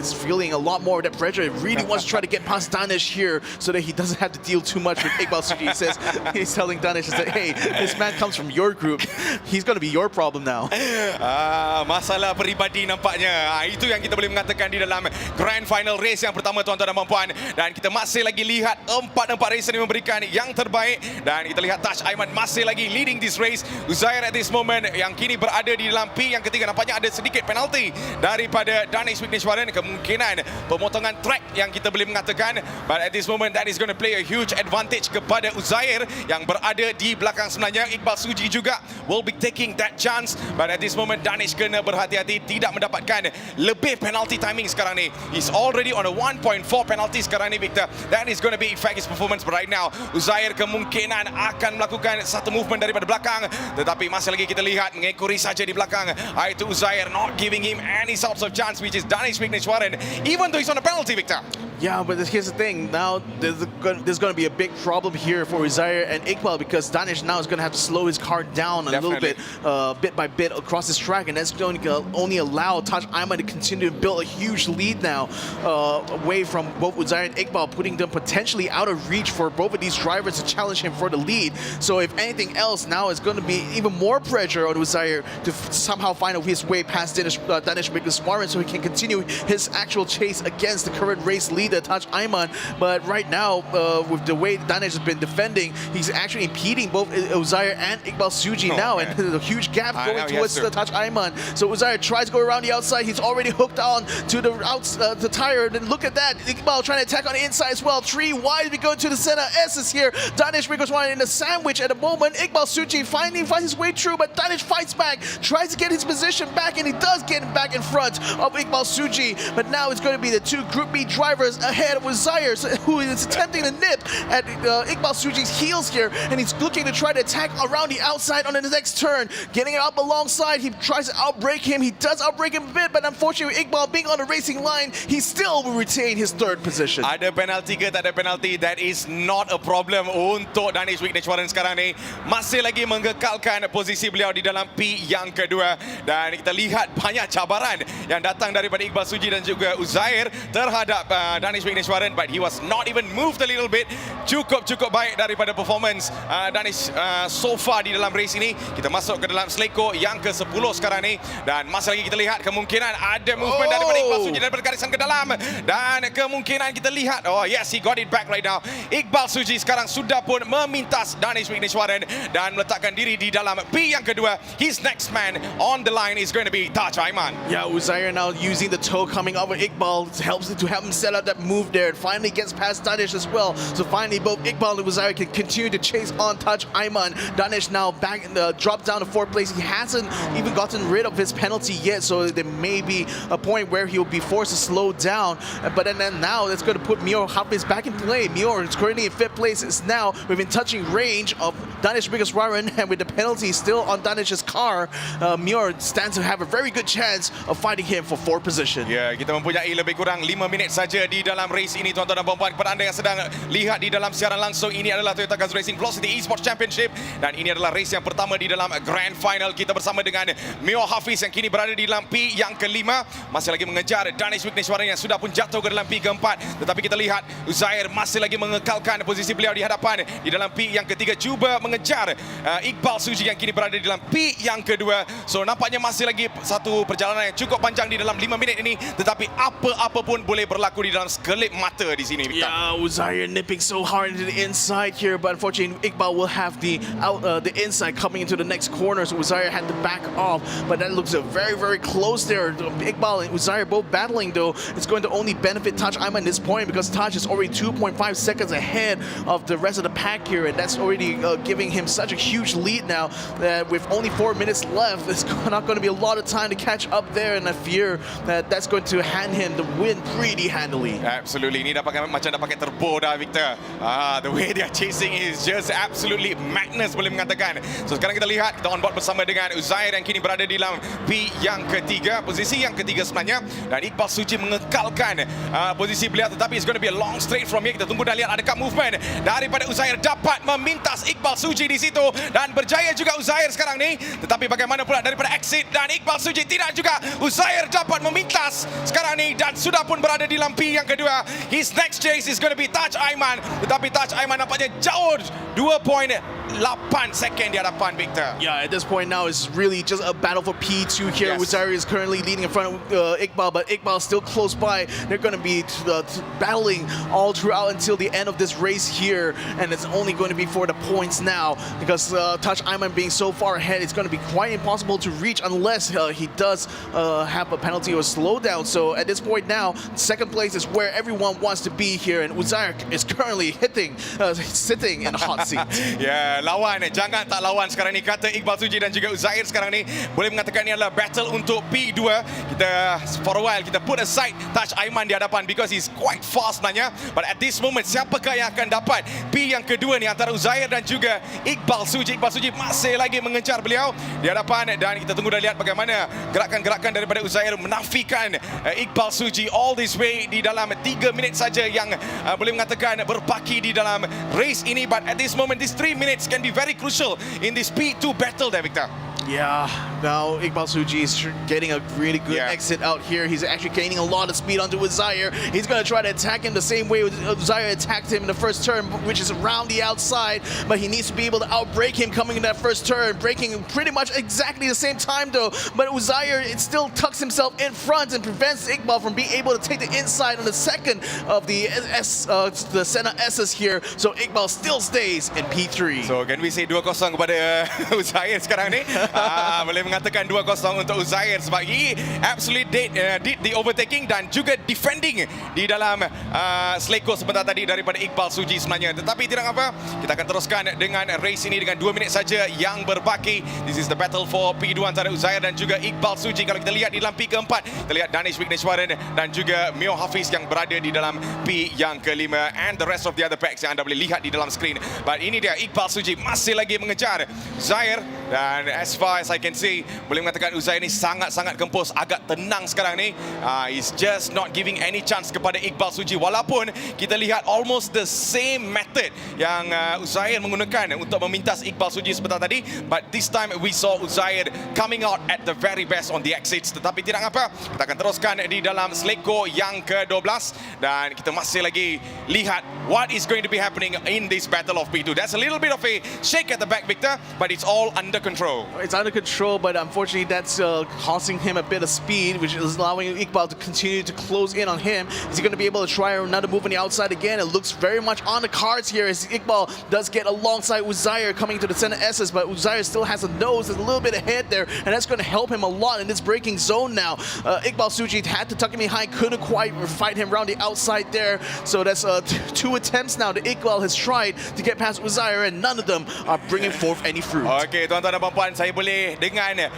is feeling a lot more of that pressure. He really wants to try to get past Danesh here so that he doesn't have to deal too much with Iqbal Suji. He's telling Danesh that, hey, this man comes from your group, he's going to be your problem now. Masalah peribadi nampaknya. Itu yang kita boleh mengatakan di dalam Grand Final race yang pertama, tuan-tuan dan puan-puan. Dan kita masih lagi lihat empat race ini memberikan yang terbaik. Dan kita lihat Touch Aiman masih lagi leading this race. Uzair at this moment yang kini berada di dalam P yang ketiga. Nampaknya ada sedikit penalti daripada Danish Wigneshwaran. Kemungkinan pemotongan track yang kita boleh mengatakan. But at this moment that is going to play a huge advantage kepada Uzair yang berada di belakang sebenarnya. Iqbal Suji juga will be taking that chance. But at this moment Danish kena berhati-hati tidak mendapatkan lebih penalty timing sekarang ni. He's already on a 1.4 penalty sekarang ni, Victor. That is going to be affect his performance. But right now Uzair kemungkinan akan melakukan satu movement daripada belakang. Tetapi masih lagi kita lihat mengekori saja di belakang. Itu Uzair not giving him any sorts of chance, which is Danish Wigneshwaran, even though he's on a penalty, Victor. Yeah, but here's the thing. Now there's going to be a big problem here for Uzair and Iqbal, because Danish now is going to have to slow his car down a little bit by bit across this track, and that's going to only allow Touch Aiman to continue to build a huge lead now away from both Uzair and Iqbal, putting them potentially out of reach for both of these drivers to challenge him for the lead. So if anything else, now it's going to be even more pressure on Uzair to somehow find his way past Danish Wigneshwaran so he can continue his actual chase against the current race leader, Touch Aiman. But right now, with the way Danish has been defending, he's actually impeding both Uzair and Iqbal Suji now, and there's a huge gap going towards the Touch Aiman. So Uzair tries to go around the outside. He's already hooked on to the tire. Then look at that, Iqbal trying to attack on the inside as well. 3 wide, we go to the center. S is here. Danish Wigneshwaran in a sandwich at the moment. Iqbal Suji finally finds his way through, but Danish fights back, tries to get his position back, and he does get him back in front of Iqbal Suji. But now it's going to be the two Group B drivers ahead of Uzair, who is attempting to nip at Iqbal Suji's heels here, and he's looking to try to attack around the outside on the next turn, getting it up alongside. He tries to outbrake him. He does outbrake him a bit, but unfortunately Iqbal being on the racing line, he still will retain his third position. Ada penalti ke tak ada penalti, that is not a problem untuk Danish Wigneshwaran sekarang ni. Masih lagi mengekalkan posisi beliau di dalam P yang kedua, dan kita lihat banyak cabaran yang datang daripada Iqbal Suji dan juga Uzair terhadap Danish Wigneshwaran, but he was not even moved a little bit. Cukup baik daripada performance Danish so far di dalam race ini. Kita masuk ke dalam seleko yang ke-10 sekarang ni, dan masih lagi kita lihat kemungkinan ada movement daripada Iqbal Suji daripada garisan ke dalam, dan kemungkinan kita lihat, oh yes, he got it back right now. Iqbal Suji sekarang sudah pun memintas Danish Wigneshwaran dan meletakkan diri di dalam P yang kedua. His next man on the line is going to be Touch Aiman. Yeah, Uzair now using the toe coming over Iqbal to help him set up that move there, and finally gets past Danish as well. So finally both Iqbal and Uzair can continue to chase on Touch Aiman. Danish now back in the drop down to 4th place. He hasn't even gotten rid of his penalty yet, so there may be a point where he'll be forced to slow down. But then now that's going to put Mior Hafiz back in play. Mior is currently in 5th place. It's now within touching range of Danish Wigneshwaran, and with the penalty still on Danish's car, Mior stands to have a very good chance of fighting him for 4th position. Ya, kita mempunyai lebih kurang 5 minit saja di dalam race ini tuan-tuan dan puan-puan. Kepada anda yang sedang lihat di dalam siaran langsung, ini adalah Toyota Gazoo Racing Velocity Esports Championship dan ini adalah race yang pertama di dalam Grand Final. Kita bersama dengan Mio Hafiz yang kini berada di dalam P yang kelima, masih lagi mengejar Danish Wigneshwaran yang sudah pun jatuh ke dalam P keempat. Tetapi kita lihat Uzair masih lagi mengekalkan posisi beliau di hadapan di dalam P yang ketiga, cuba mengejar Iqbal Suji yang kini berada di dalam P yang kedua. So nampaknya masih lagi satu perjalanan yang cukup panjang di dalam 5 minit ini, tetapi apa-apa pun boleh berlaku di dalam sekelip mata di sini. Yeah, Uzair nipping so hard into the inside here, but unfortunately Iqbal will have the inside coming into the next corner, so Uzair had to back off. But that looks very close there. Iqbal and Uzair both battling though. It's going to only benefit Taj Aiman at this point because Taj is already 2.5 seconds ahead of the rest of the pack here, and that's already giving him such a huge lead now that with only 4 minutes left, it's not going to be a lot of time to catch up there, and I fear that that's going to hand him the win pretty handily. Absolutely, ini dah pakai macam dah pakai turbo dah, Victor. The way they are chasing is just absolutely madness, boleh mengatakan. So sekarang kita lihat, kita on board bersama dengan Uzair yang kini berada di dalam P yang ketiga, posisi yang ketiga sebenarnya, dan Iqbal Suci mengekalkan posisi beliau, tetapi it's going to be a long straight from here. Kita tunggu dan lihat adakah movement daripada Uzair dapat memintas Iqbal Suci di situ, dan berjaya juga Uzair sekarang ni. Tetapi bagaimana pula daripada exit, dan Iqbal Suci tidak juga. Uzair dapat memintas sekarang ni dan sudah pun berada di dalam P yang kedua. His next chase is going to be Taj Aiman, tetapi Taj Aiman nampaknya jauh 2.8 second di hadapan Victor. Yeah, at this point now it's really just a battle for P2 here. Yes. Uzair is currently leading in front of Iqbal, but Iqbal still close by. They're going to be battling all throughout until the end of this race here, and it's only going to be for the points now because Taj Aiman being so far ahead, it's going to be quite impossible to reach unless he does have a penalty or slowdown. So at this point now, second place is where everyone wants to be here, and Uzair is currently sitting in a hot seat. Ya, lawan, jangan tak lawan sekarang ni, kata Iqbal Suji dan juga Uzair sekarang ni. Boleh mengatakan ini adalah battle untuk P2. Kita for a while kita put aside Taj Aiman di hadapan because he's quite fast sebenarnya, but at this moment siapakah yang akan dapat P yang kedua ni antara Uzair dan juga Iqbal Suji. Iqbal Suji masih lagi mengejar beliau di hadapan, dan kita tunggu dan lihat bagaimana gerakan-gerakan daripada Uzair menafikan Iqbal Suji all this way di dalam 3 minit saja yang boleh mengatakan berbaki di dalam race ini. But at this moment, these 3 minutes can be very crucial in this P2 battle there, Victor. Yeah, now Iqbal Suji is getting a really good exit out here. He's actually gaining a lot of speed onto Uzair. He's going to try to attack him the same way Uzair attacked him in the first turn, which is around the outside, but he needs to be able to outbrake him coming in that first turn, breaking pretty much exactly the same time though. But Uzair, it still tucks himself in front and prevents Iqbal from being able to take the inside on the second of the Senna S's here. So Iqbal still stays in P3. So can we say 2-0 kepada Uzair sekarang ni? Boleh mengatakan 2-0 untuk Uzair sebab he absolutely did the overtaking dan juga defending di dalam seleko sebentar tadi daripada Iqbal Suji sebenarnya. Tetapi tidak apa, kita akan teruskan dengan race ini dengan 2 minit saja yang berbaki. This is the battle for P2 antara Uzair dan juga Iqbal Suji. Kalau kita lihat di dalam P keempat, kita lihat Danish Wigneshwaran dan juga Mio Hafiz yang berada di dalam P yang kelima, and the rest of the other packs yang anda boleh lihat di dalam screen. But ini dia, Iqbal Suji masih lagi mengejar Uzair, dan as far as I can see, boleh mengatakan Uzair ni sangat-sangat kempus, agak tenang sekarang ni. He's just not giving any chance kepada Iqbal Suji, walaupun kita lihat almost the same method yang Uzair menggunakan untuk memintas Iqbal Suji sebentar tadi, but this time we saw Uzair coming out at the very best on the exits. Tetapi tidak apa, kita akan teruskan di dalam seleko yang ke-12 dan kita masih lagi lihat what is going to be happening in this battle of P2. There's a little bit of a shake at the back, Victor, but it's all under control. It's under control, but unfortunately that's costing him a bit of speed, which is allowing Iqbal to continue to close in on him. Is he going to be able to try another move on the outside again? It looks very much on the cards here as Iqbal does get alongside Uzair coming to the center S's, but Uzair still has a nose that's a little bit ahead there, and that's going to help him a lot in this braking zone now. Iqbal Suji had to tuck him behind, couldn't quite fight him around the outside there, so that's 2 attempts now that Iqbal has tried to get past Uzair, and none of them are bringing forth any fruit. Okey, tuan-tuan dan puan-puan, saya boleh dengan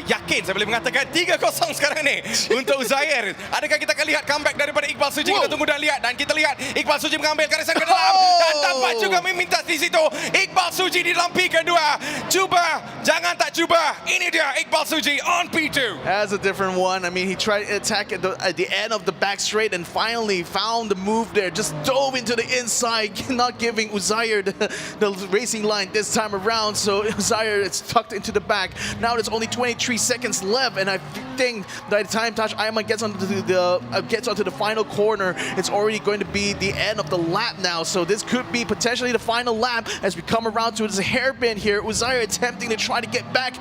yakin yakin saya boleh mengatakan 3-0 sekarang ni untuk Uzair. Adakah kita akan lihat comeback daripada Iqbal Suji? Kita tunggu dan lihat. Dan kita lihat Iqbal Suji mengambil garisan ke dalam. Dan tampak juga meminta di situ. Iqbal Suji di dalam P kedua. Cuba, jangan tak cuba. Ini dia Iqbal Suji on P2. That's a different one. I mean, he tried to attack at the end of the back straight and finally found the move there. Just dove into the inside, not giving Uzair the racing line this time around. So Uzair is tucked into the back. Now there's only 23 seconds left, and I think by the time Touch Aiman gets onto the final corner, it's already going to be the end of the lap now. So this could be potentially the final lap as we come around to this hairpin here. Uzair attempting to try to get back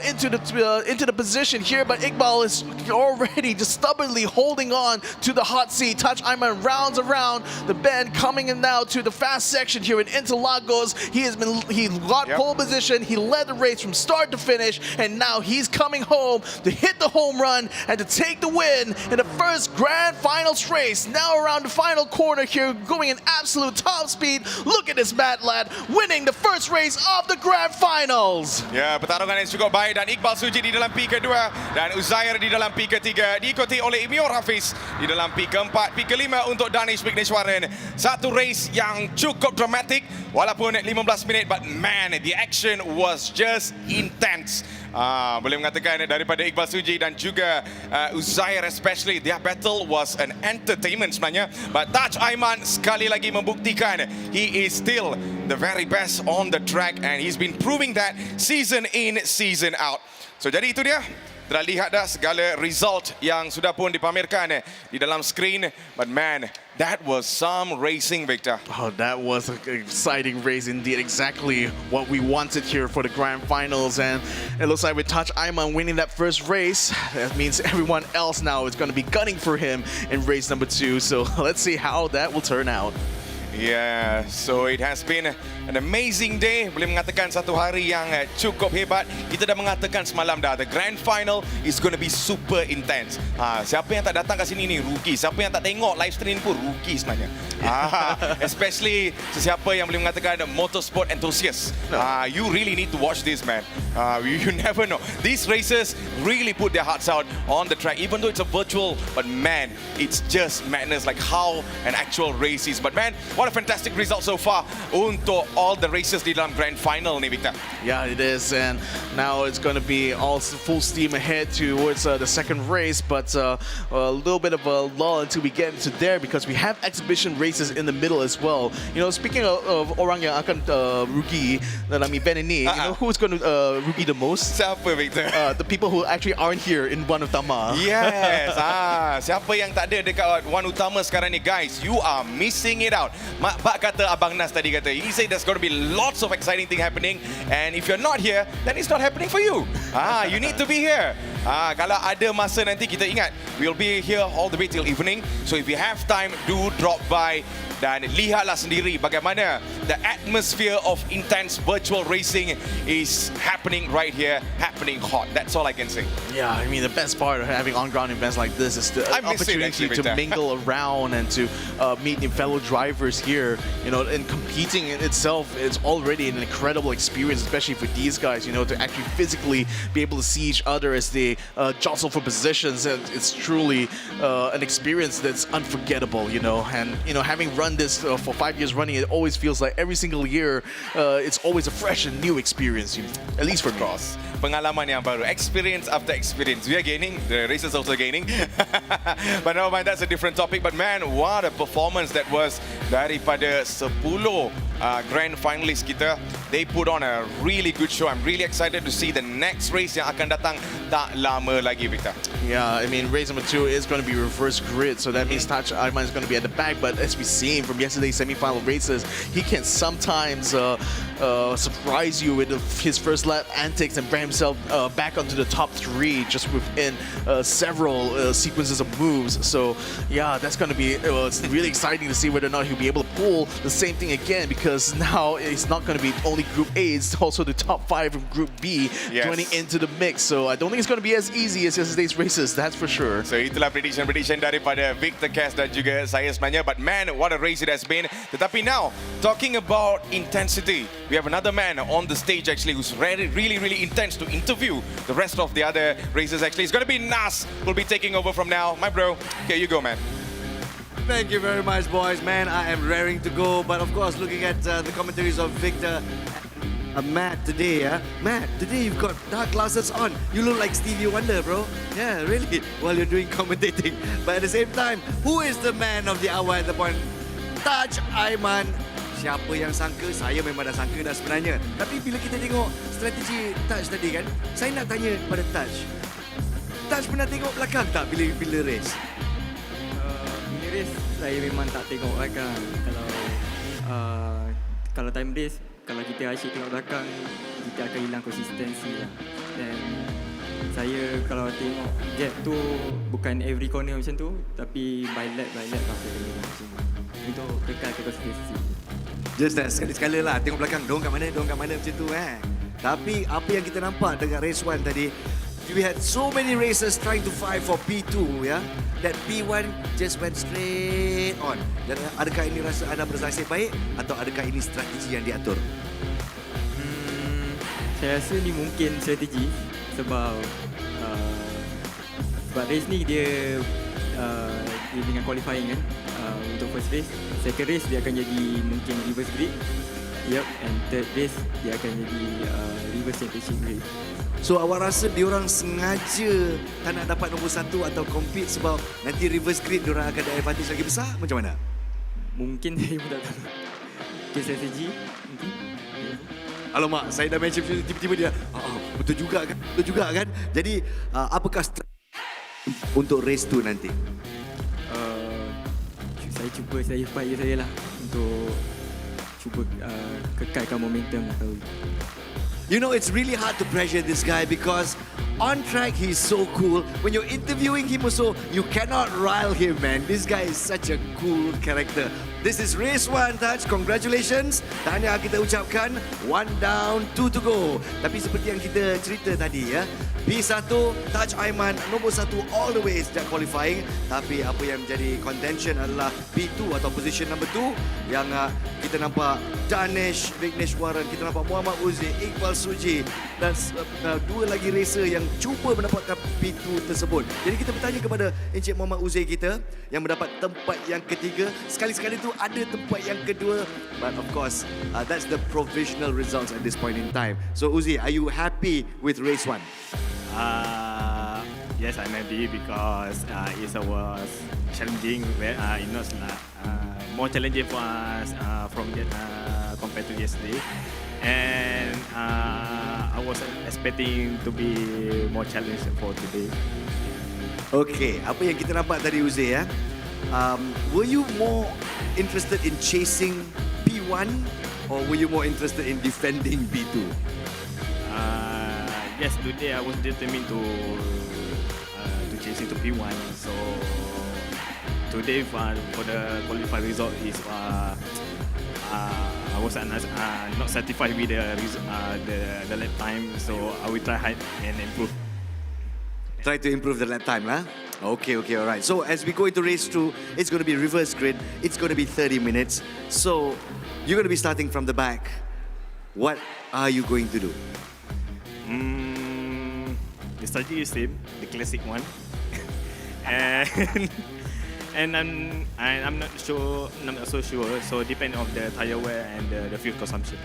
into the position here, but Iqbal is already just stubbornly holding on to the hot seat. Touch Aiman rounds around the bend, coming in now to the fast section here in Interlagos. He got pole position. He led the race from start to finish, and now he's coming home to hit the home run and to take the win in the first grand finals race. Now around the final corner here, going in absolute top speed. Look at this mad lad winning the first race of the grand finals. Ya, pertarungan yang cukup baik dan Iqbal Suji di dalam P kedua dan Uzair di dalam P ketiga, diikuti oleh Imior Hafiz di dalam P keempat, P kelima untuk Danish Vigneswaran. Satu race yang cukup dramatik walaupun 15 minit, but man, the action was just intense. Boleh mengatakan daripada Iqbal Suji dan juga Uzair especially, their battle was an entertainment sebenarnya. But Touch Aiman sekali lagi membuktikan he is still the very best on the track, and he's been proving that season in, season out. So jadi itu dia. Telah lihat dah segala result yang sudah pun dipamerkan di dalam screen. But man, that was some racing, Victor. Oh, that was an exciting race indeed. Exactly what we wanted here for the grand finals. And it looks like with Touch Aiman winning that first race, that means everyone else now is going to be gunning for him in race number 2. So let's see how that will turn out. Yeah, so it has been an amazing day. Boleh mengatakan satu hari yang cukup hebat. Kita dah mengatakan semalam dah, the grand final is going to be super intense. Siapa yang tak datang ke sini ni rugi. Siapa yang tak tengok live stream pun rugi sebenarnya. Especially sesiapa yang boleh mengatakan motorsport enthusiast. You really need to watch this, man. You never know. These races really put their hearts out on the track, even though it's a virtual. But man, it's just madness, like how an actual race is. But man, what a fantastic result so far untuk all the races di dalam grand final ni, Victor. Yeah, it is, and now it's going to be all full steam ahead towards the second race, but a little bit of a lull until we get into there because we have exhibition races in the middle as well. You know, speaking of orang yang akan rugi dalam event ini, you know who's going to rugi the most? Siapa, Victor? The people who actually aren't here in One Utama. Yes. Siapa yang tak ada dekat One Utama sekarang ni, guys, you are missing it out. Mak kata Abang Nas tadi kata, he said there's going to be lots of exciting thing happening, and if you're not here, then it's not happening for you. You need to be here. Kalau ada masa nanti, kita ingat we'll be here all the way till evening. So if you have time, do drop by dan lihatlah sendiri bagaimana the atmosphere of intense virtual racing is happening right here, happening hot. That's all I can say. Yeah, I mean, the best part of having on-ground events like this is the opportunity to mingle around and to meet new fellow drivers here. You know, and competing in itself is already an incredible experience, especially for these guys, you know, to actually physically be able to see each other as they jostle for positions. And it's truly an experience that's unforgettable, you know. And, you know, having run this for 5 years running, it always feels like every single year it's always a fresh and new experience, you know, at least for me. Pengalaman yang baru, experience after experience. We are gaining, the race is also gaining. But never mind, that's a different topic. But man, what a performance that was daripada 10 grand finalists kita. They put on a really good show. I'm really excited to see the next race yang akan datang tak lama lagi, Victor. Yeah, I mean, race number 2 is going to be reverse grid, so that means Touch Aiman is going to be at the back. But as we've seen from yesterday's semi-final races, he can sometimes surprise you with his first lap antics and bring himself back onto the top 3 just within several sequences of moves. So yeah, that's going to be it's really exciting to see whether or not he'll be able to pull the same thing again, because now it's not going to be only Group A, it's also the top 5 from Group B joining into the mix. So I don't think it's going to be as easy as yesterday's races, that's for sure. So itulah prediction daripada Victor Cass dan juga saya sebenarnya. But man, what a race it has been. Tetapi now, talking about intensity, we have another man on the stage actually who's really intense to interview the rest of the other races actually. It's going to be Nas who'll be taking over from now. My bro, here you go, man. Thank you very much, boys. Man, I am raring to go. But of course, looking at the commentaries of Victor, Matt today, Matt, today you've got dark glasses on. You look like Stevie Wonder, bro. Yeah, really, while you're doing commentating. But at the same time, who is the man of the hour at the point? Taj Aiman. Siapa yang sangka? Saya memang dah sangka dah sebenarnya. Tapi bila kita tengok strategi Taj tadi kan, saya nak tanya kepada Taj. Taj pernah tengok belakang tak bila race? Ini race saya memang tak tengok belakang. Kalau time race, kalau kita asyik tengok belakang, kita akan hilang konsistensi lah. Dan saya kalau tengok gap tu bukan every corner macam tu, tapi by lap pasal dia macam untuk kekalkan konsistensi. Just that sekali-sekala lah tengok belakang, dorang kat mana macam tu Tapi apa yang kita nampak dekat race 1 tadi, we had so many racers trying to fight for P2 that P1 just went straight on. Dan adakah ini rasa anda bernasib baik atau adakah ini strategi yang diatur? Saya rasa ni mungkin strategi sebab race ni dia dengan qualifying kan, untuk first race. Second race dia akan jadi mungkin reverse grid. And third race dia akan jadi reverse championship grid. So awak rasa diorang sengaja tak nak dapat nombor 1 atau compete sebab nanti reverse grid diorang akan ada advantage lagi besar? Macam mana? Mungkin saya pun tak tahu. Mungkin strategi mungkin. Alamak, saya dah mention tiba-tiba dia betul juga kan. Jadi apakah untuk race 2 nanti? Saya cuba upaya saya lah untuk cuba kekalkan momentum lah kalau. You know, it's really hard to pressure this guy because on track he's so cool. When you're interviewing him also, you cannot rile him, man. This guy is such a cool character. This is race 1, Taj. Congratulations. Tahniah kita ucapkan. 1 down, 2 to go. Tapi seperti yang kita cerita tadi P1, Taj Aiman, nombor 1 all the way sejak qualifying. Tapi apa yang menjadi contention adalah P2 atau position number 2 yang kita nampak Danesh, Vigneshwaran, kita nampak Muhammad Uzi, Iqbal Suji dan 2 lagi racer yang cuba mendapatkan P2 tersebut. Jadi kita bertanya kepada Encik Muhammad Uzi kita yang mendapat tempat yang ketiga. Sekali-sekali tu ada tempat yang kedua. But of course, that's the provisional results at this point in time. So Uzi, are you happy with race 1? Yes, I'm happy because it was challenging. It was more challenging for us compared to yesterday, and I was expecting to be more challenging for today. Okay, apa yang kita nampak tadi Uzi were you more interested in chasing P1 or were you more interested in defending P2? Yes, today I was determined to chase into P1. So today for the qualified result is I was not satisfied with the lap time. So I will try hard and improve. Try to improve the lap time, Okay, all right. So as we go into race 2, it's going to be reverse grid. It's going to be 30 minutes. So you're going to be starting from the back. What are you going to do? The strategy is same, the classic one, and I'm not so sure. So depend on the tire wear and the fuel consumption.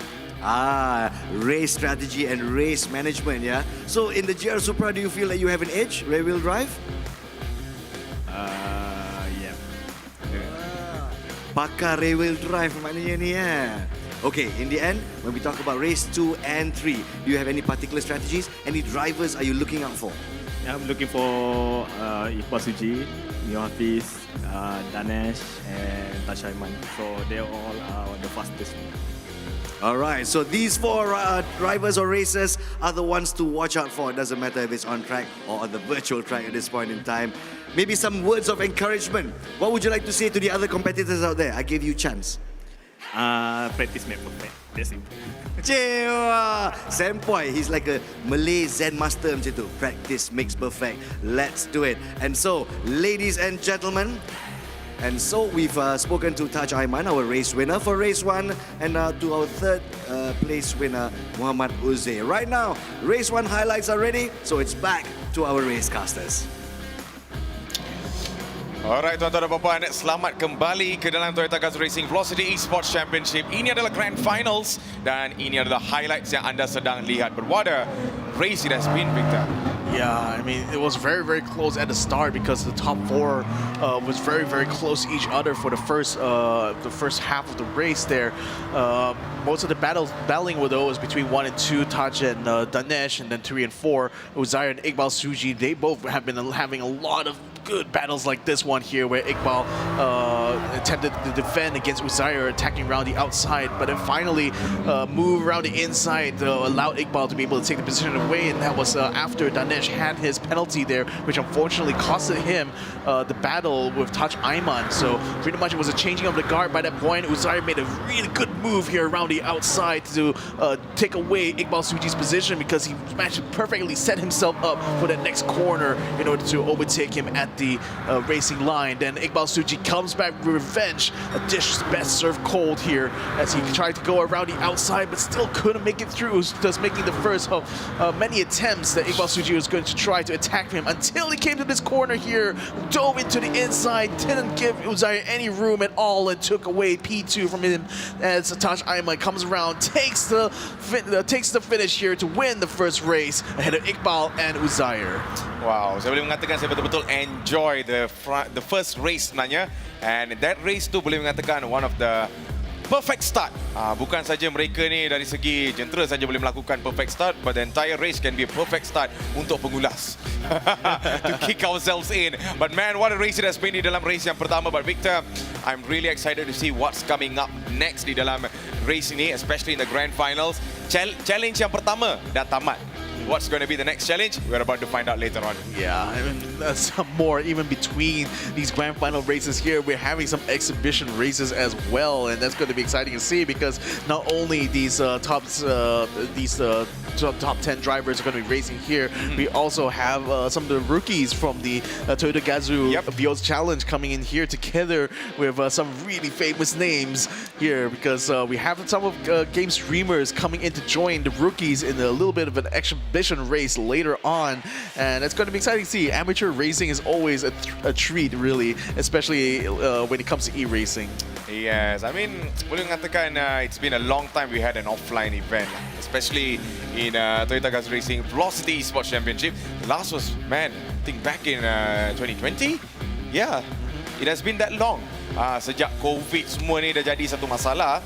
Race strategy and race management, So in the GR Supra, do you feel like you have an edge, rear-wheel drive? Yeah. Pakar rear-wheel drive maknanya ni Okay, in the end, when we talk about race 2 and 3, do you have any particular strategies? Any drivers are you looking out for? I'm looking for Iqbal Suji, Hafiz, Danesh, and Tashaiman. So they're all the fastest. All right, so these 4 drivers or racers are the ones to watch out for. It doesn't matter if it's on track or on the virtual track at this point in time. Maybe some words of encouragement. What would you like to say to the other competitors out there? I gave you a chance. practice make perfect. That's it. Cewa, Sempoi, he's like a Malay Zen master macam tu. Practice makes perfect. Let's do it. And so, ladies and gentlemen, and so we've spoken to Taj Aiman, our race winner for race 1, and to our third place winner, Muhammad Uzair. Right now, race 1 highlights are ready, so it's back to our racecasters. Alright tuan-tuan dan puan, selamat kembali ke dalam Toyota Gazoo Racing Velocity Esports Championship. Ini adalah Grand Finals dan ini adalah highlights yang anda sedang lihat. But what a race it has been, Victor. Yeah, I mean, it was very, very close at the start because the top 4 was very, very close to each other for the first half of the race there. Most of the battling with those between 1 and 2, Taj and Danesh, and then 3 and 4, Uzair and Iqbal Suji. They both have been having a lot of good battles like this one here, where Iqbal attempted to defend against Uzair, attacking around the outside, but then finally moved around the inside, allowed Iqbal to be able to take the position away, and that was after Danesh had his penalty there, which unfortunately costed him the battle with Taj Aiman. So pretty much it was a changing of the guard by that point. Uzair made a really good move here around the outside to take away Iqbal Suji's position, because he managed to perfectly set himself up for that next corner in order to overtake him at the racing line. Then Iqbal Suji comes back with revenge, a dish best served cold here as he tried to go around the outside but still couldn't make it through, thus making the first of many attempts that Iqbal Suji was going to try to attack him, until he came to this corner here, dove into the inside, didn't give Uzair any room at all, and took away P2 from him as Taj Aiman comes around, takes the finish here to win the first race ahead of Iqbal and Uzair. Wow, saya boleh mengatakan saya betul-betul enjoy the first race sebenarnya, and that race tu boleh mengatakan one of the perfect start. Bukan saja mereka ni dari segi jentera saja boleh melakukan perfect start, but the entire race can be a perfect start untuk pengulas to kick ourselves in. But man, what a race it has been di dalam race yang pertama. But Victor, I'm really excited to see what's coming up next di dalam race ini, especially in the grand finals. Challenge yang pertama dah tamat. What's going to be the next challenge? We're about to find out later on. Yeah, I mean, some more even between these grand final races here. We're having some exhibition races as well, and that's going to be exciting to see, because not only these top 10 drivers are going to be racing here, we also have some of the rookies from the Toyota Gazoo VOS Challenge coming in here together with some really famous names here, because we have some of game streamers coming in to join the rookies in a little bit of an exhibition race later on, and it's going to be exciting to see. Amateur racing is always a treat, really, especially when it comes to e-racing. Yes, I mean, boleh mengatakan it's been a long time we had an offline event, especially in Toyota Gazoo Racing Velocity Esports Championship. The last was, man, I think back in 2020. Yeah, it has been that long. Sejak COVID semua ni dah jadi satu masalah,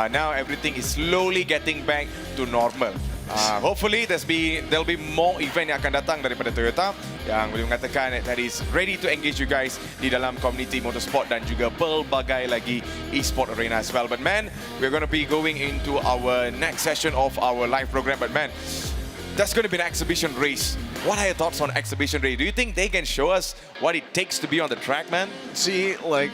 now everything is slowly getting back to normal. Hopefully there'll be more event yang akan datang daripada Toyota yang boleh mengatakan that is ready to engage you guys di dalam community motorsport dan juga pelbagai lagi e-sport arena as well. But man, we're going to be going into our next session of our live program. But man, that's going to be an exhibition race. What are your thoughts on exhibition race? Do you think they can show us what it takes to be on the track, man? See, like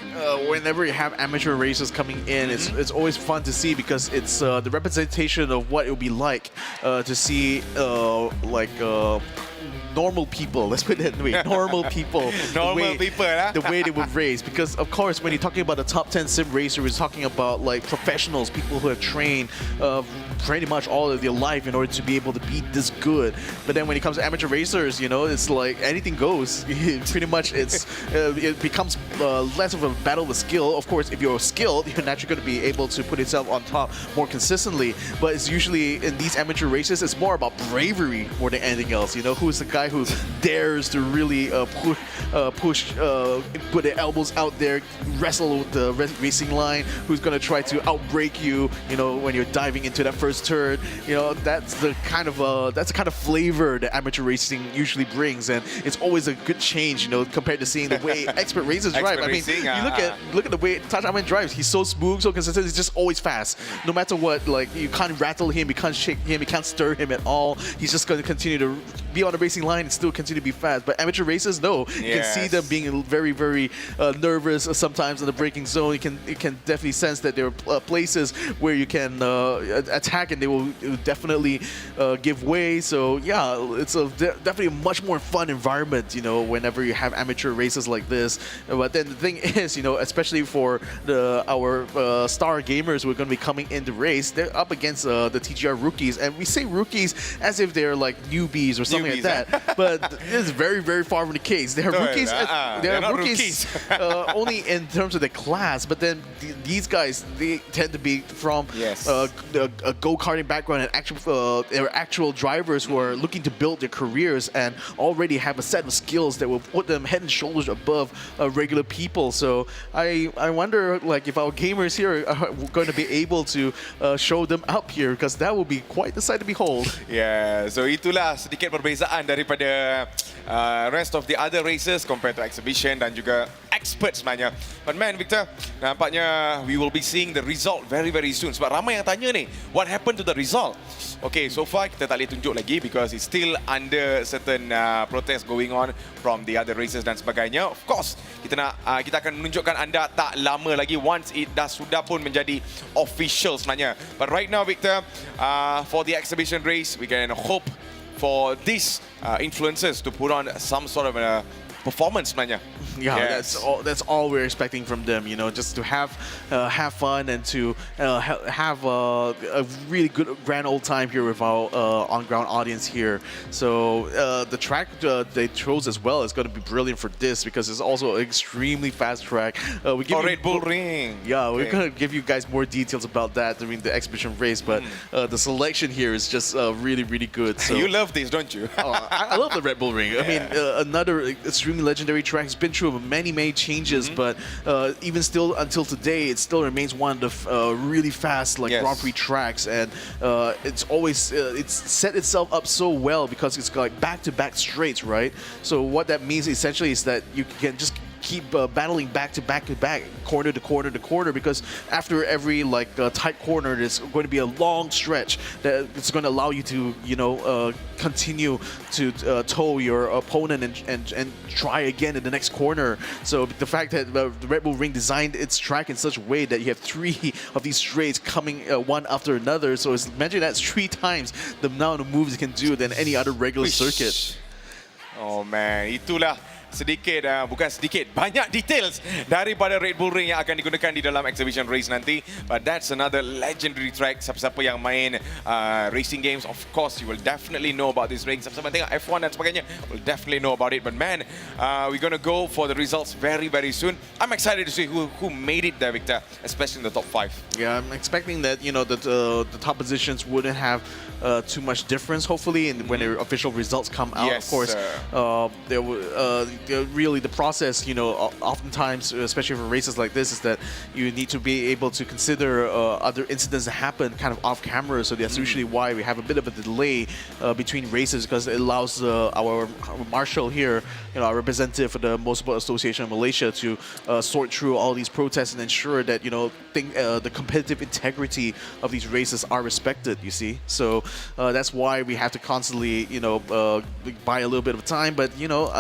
whenever you have amateur races coming in, it's always fun to see, because it's the representation of what it will be like to see normal people, let's put it that way, normal people. The way they would race. Because of course, when you're talking about a top 10 sim racer, we're talking about like professionals, people who have trained pretty much all of their life in order to be able to be this good. But then when it comes to amateur racers, you know, it's like anything goes. Pretty much it becomes less of a battle of skill. Of course, if you're skilled, you're naturally going to be able to put yourself on top more consistently. But it's usually in these amateur races, it's more about bravery more than anything else. You know, who's the guy who dares to really push, put their elbows out there, wrestle with the racing line, who's going to try to outbrake you, you know, when you're diving into that first turn. You know, that's the kind of flavor that amateur racing usually brings, and it's always a good change, you know, compared to seeing the way expert racers drive. I mean, racing, you look at the way Taj Ahmed drives. He's so smooth, so consistent. He's just always fast. No matter what, like you can't rattle him, you can't shake him, you can't stir him at all. He's just going to continue to be on the racing line and still continue to be fast. But amateur racers, no, you can see them being very, very nervous sometimes in the braking zone. You can definitely sense that there are places where you can attack and they will definitely give way. So yeah, it's definitely a much more fun environment, you know, whenever you have amateur races like this. But then the thing is, you know, especially for our star gamers who are going to be coming in the race, they're up against the TGR rookies, and we say rookies as if they're like newbies or something like that. But it's very, very far from the case. They are rookies. They are rookies only in terms of the class. But then these guys, they tend to be from a go-karting background and they're actual drivers who are looking to build their careers and already have a set of skills that will put them head and shoulders above regular people. So I wonder, like, if our gamers here are going to be able to show them up here, because that will be quite the sight to behold. Yeah, so itulah sedikit perbezaan daripada rest of the other races compared to exhibition dan juga expert sebenarnya. But man, Victor, nampaknya we will be seeing the result very, very soon. Sebab ramai yang tanya ni, what happened to the result? Okay, so far kita tak boleh tunjuk lagi because it's still under certain protest going on from the other races dan sebagainya. Of course, kita akan menunjukkan anda tak lama lagi once it sudah pun menjadi official sebenarnya. But right now, Victor, for the exhibition race, we can hope for these influencers to put on some sort of a performance sebenarnya. Yeah, yes. That's all we're expecting from them, you know, just to have fun and to have a really good grand old time here with our on-ground audience here. So the track they chose as well is going to be brilliant for this because it's also an extremely fast track. We give Red Bull Ring. Yeah, we're going to give you guys more details about that during the exhibition race, but the selection here is just really, really good. So you love this, don't you? I love the Red Bull Ring. I mean, another extremely legendary track. Has been through many changes, but even still until today, it still remains one of the really fast Grand Prix tracks, and it's always it's set itself up so well because it's got back-to-back straights, right? So what that means essentially is that you can just keep battling back to back, corner to corner to corner, because after every tight corner, there's going to be a long stretch that it's going to allow you to, you know, continue to tow your opponent and try again in the next corner. So the fact that the Red Bull Ring designed its track in such a way that you have 3 of these straights coming one after another, so it's imagine that's 3 times the amount of moves you can do than any other regular circuit. Oh man, itulah sedikit, bukan sedikit, banyak details daripada Red Bull Ring yang akan digunakan di dalam exhibition race nanti. But that's another legendary track. Siapa-siapa yang main racing games, of course, you will definitely know about this ring. Siapa-siapa tengok F1 dan sebagainya will definitely know about it. But man, we're going to go for the results very, very soon. I'm excited to see who made it there, Victor, especially in the top 5. Yeah, I'm expecting that, you know, that the top positions wouldn't have too much difference, hopefully, when the official results come out. Yes, of course, there will really the process, you know, oftentimes, especially for races like this, is that you need to be able to consider other incidents that happen kind of off camera. So that's usually why we have a bit of a delay between races, because it allows our marshal here, you know, our representative for the Motorsport Association of Malaysia, to sort through all these protests and ensure that, you know, the competitive integrity of these races are respected, you see. So that's why we have to constantly, you know, buy a little bit of time, but, you know,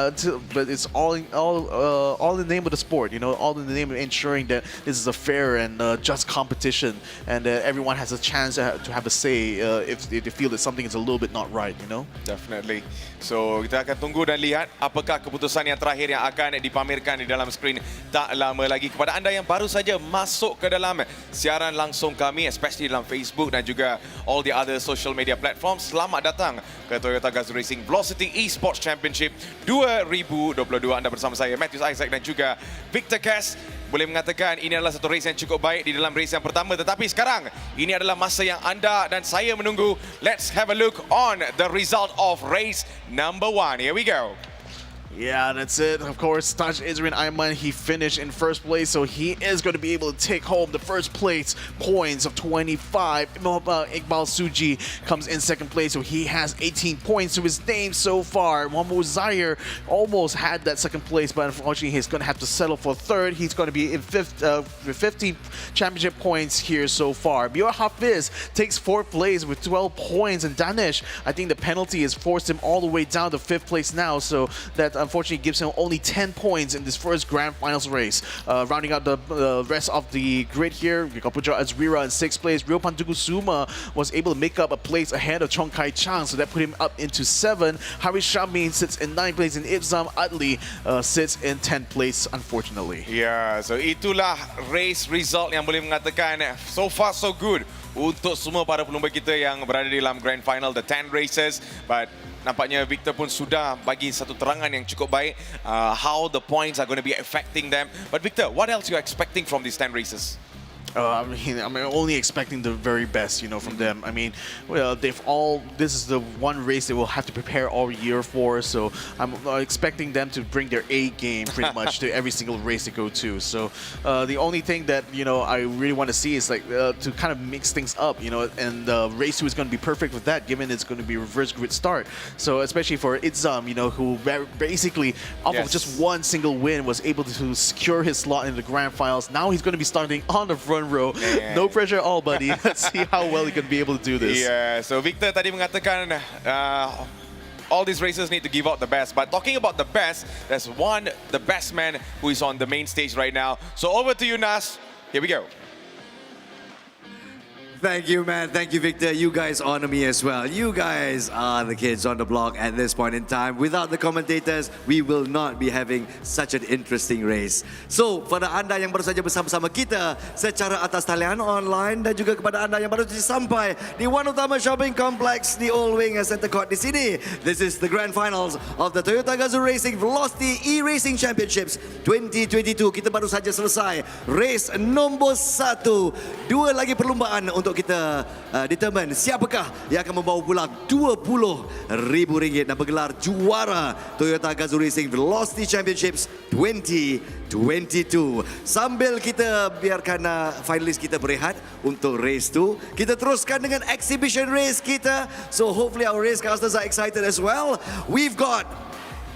but it's all in the name of the sport, you know, all in the name of ensuring that this is a fair and just competition, and everyone has a chance to have a say if they feel that something is a little bit not right, you know. Definitely. So kita akan tunggu dan lihat apakah keputusan yang terakhir yang akan dipamerkan di dalam skrin tak lama lagi. Kepada anda yang baru saja masuk ke dalam siaran langsung kami, especially dalam Facebook dan juga all the other social media platforms, selamat datang ke Toyota Gazoo Racing Velocity Esports Championship 2022. Anda bersama saya, Matthews Isaac, dan juga Victor Cass. Boleh mengatakan ini adalah satu race yang cukup baik di dalam race yang pertama, tetapi sekarang ini adalah masa yang anda dan saya menunggu. Let's have a look on the result of race number 1. Here we go. Yeah, that's it. Of course, Taj Izrin Ayman, he finished in first place, so he is going to be able to take home the first place points of 25. Iqbal Suji comes in second place, so he has 18 points to his name so far. Mohamed Zaire almost had that second place, but unfortunately, he's going to have to settle for third. He's going to be in 15 championship points here so far. Bior Hafiz takes fourth place with 12 points, and Danish, I think the penalty has forced him all the way down to fifth place now, so that unfortunately gives him only 10 points in this first grand finals race. Rounding out the rest of the grid here, we got Puja Azrira in sixth place. Rio Pantugusuma was able to make up a place ahead of Chong Kai Chang, so that put him up into 7. Haris Shamin sits in 9th place, and Ibzam Adli sits in 10th place, unfortunately. Yeah, so itulah race result yang boleh mengatakan so far so good untuk semua para pelumba kita yang berada di dalam grand final, the 10 races. But nampaknya Victor pun sudah bagi satu terangan yang cukup baik how the points are going to be affecting them. But Victor, what else you are expecting from these 10 races? I'm only expecting the very best, from them. I mean, well, this is the one race they will have to prepare all year for, so I'm expecting them to bring their A game pretty much to every single race they go to. So the only thing that, I really want to see is like to kind of mix things up, and race 2 is going to be perfect with that, given it's going to be reverse grid start. So especially for Itzam, who basically off of just one single win was able to secure his slot in the grand finals. Now he's going to be starting on the front row. Man. No pressure at all, buddy. Let's see how well he can be able to do this. Yeah, so Victor tadi mengatakan all these racers need to give out the best. But talking about the best, there's the best man who is on the main stage right now. So over to you, Nas. Here we go. Thank you, man. Thank you, Victor. You guys honor me as well. You guys are the kids on the block at this point in time. Without the commentators, we will not be having such an interesting race. So, pada anda yang baru saja bersama-sama kita secara atas talian online dan juga kepada anda yang baru saja sampai di One Utama Shopping Complex di Old Wing Center Court di sini. This is the grand finals of the Toyota Gazoo Racing Velocity E-Racing Championships 2022. Kita baru saja selesai race nombor 1. 2 lagi perlumbaan untuk kita determine siapakah yang akan membawa pulang RM20,000 dan bergelar juara Toyota Gazoo Racing Velocity Championships 2022. Sambil kita biarkan finalis kita berehat untuk race 2, kita teruskan dengan exhibition race kita. So hopefully our racecasters are excited as well. We've got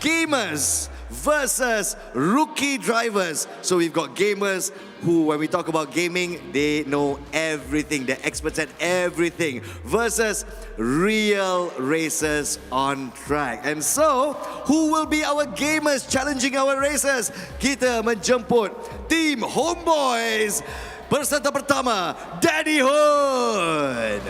gamers versus rookie drivers. So we've got gamers who, when we talk about gaming, they know everything. They're experts at everything. Versus real racers on track. And so, who will be our gamers challenging our racers? Kita menjemput Team Homeboys. Peserta pertama, Daddy Hood.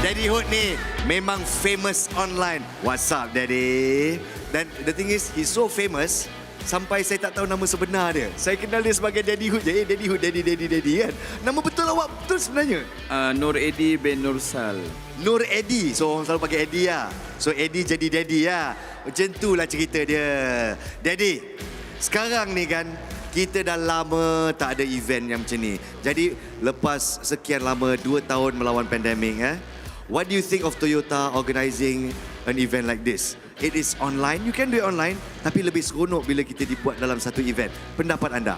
Daddy Hood ni memang famous online. What's up, Daddy? Dan the thing is, he's so famous sampai saya tak tahu nama sebenar dia. Saya kenal dia sebagai Daddy Hood je. Daddy Hood, Daddy kan. Nama betul awak betul sebenarnya? Nur Edi bin Nursal. Nur Edi. So orang selalu pakai Edi lah. So Edi jadi Daddy lah. Macam tu lah cerita dia. Daddy, sekarang ni kan kita dah lama tak ada event yang macam ni. Jadi lepas sekian lama 2 tahun melawan pandemik, what do you think of Toyota organising an event like this? It is online, you can do it online, tapi lebih seronok bila kita dibuat dalam satu event. Pendapat anda?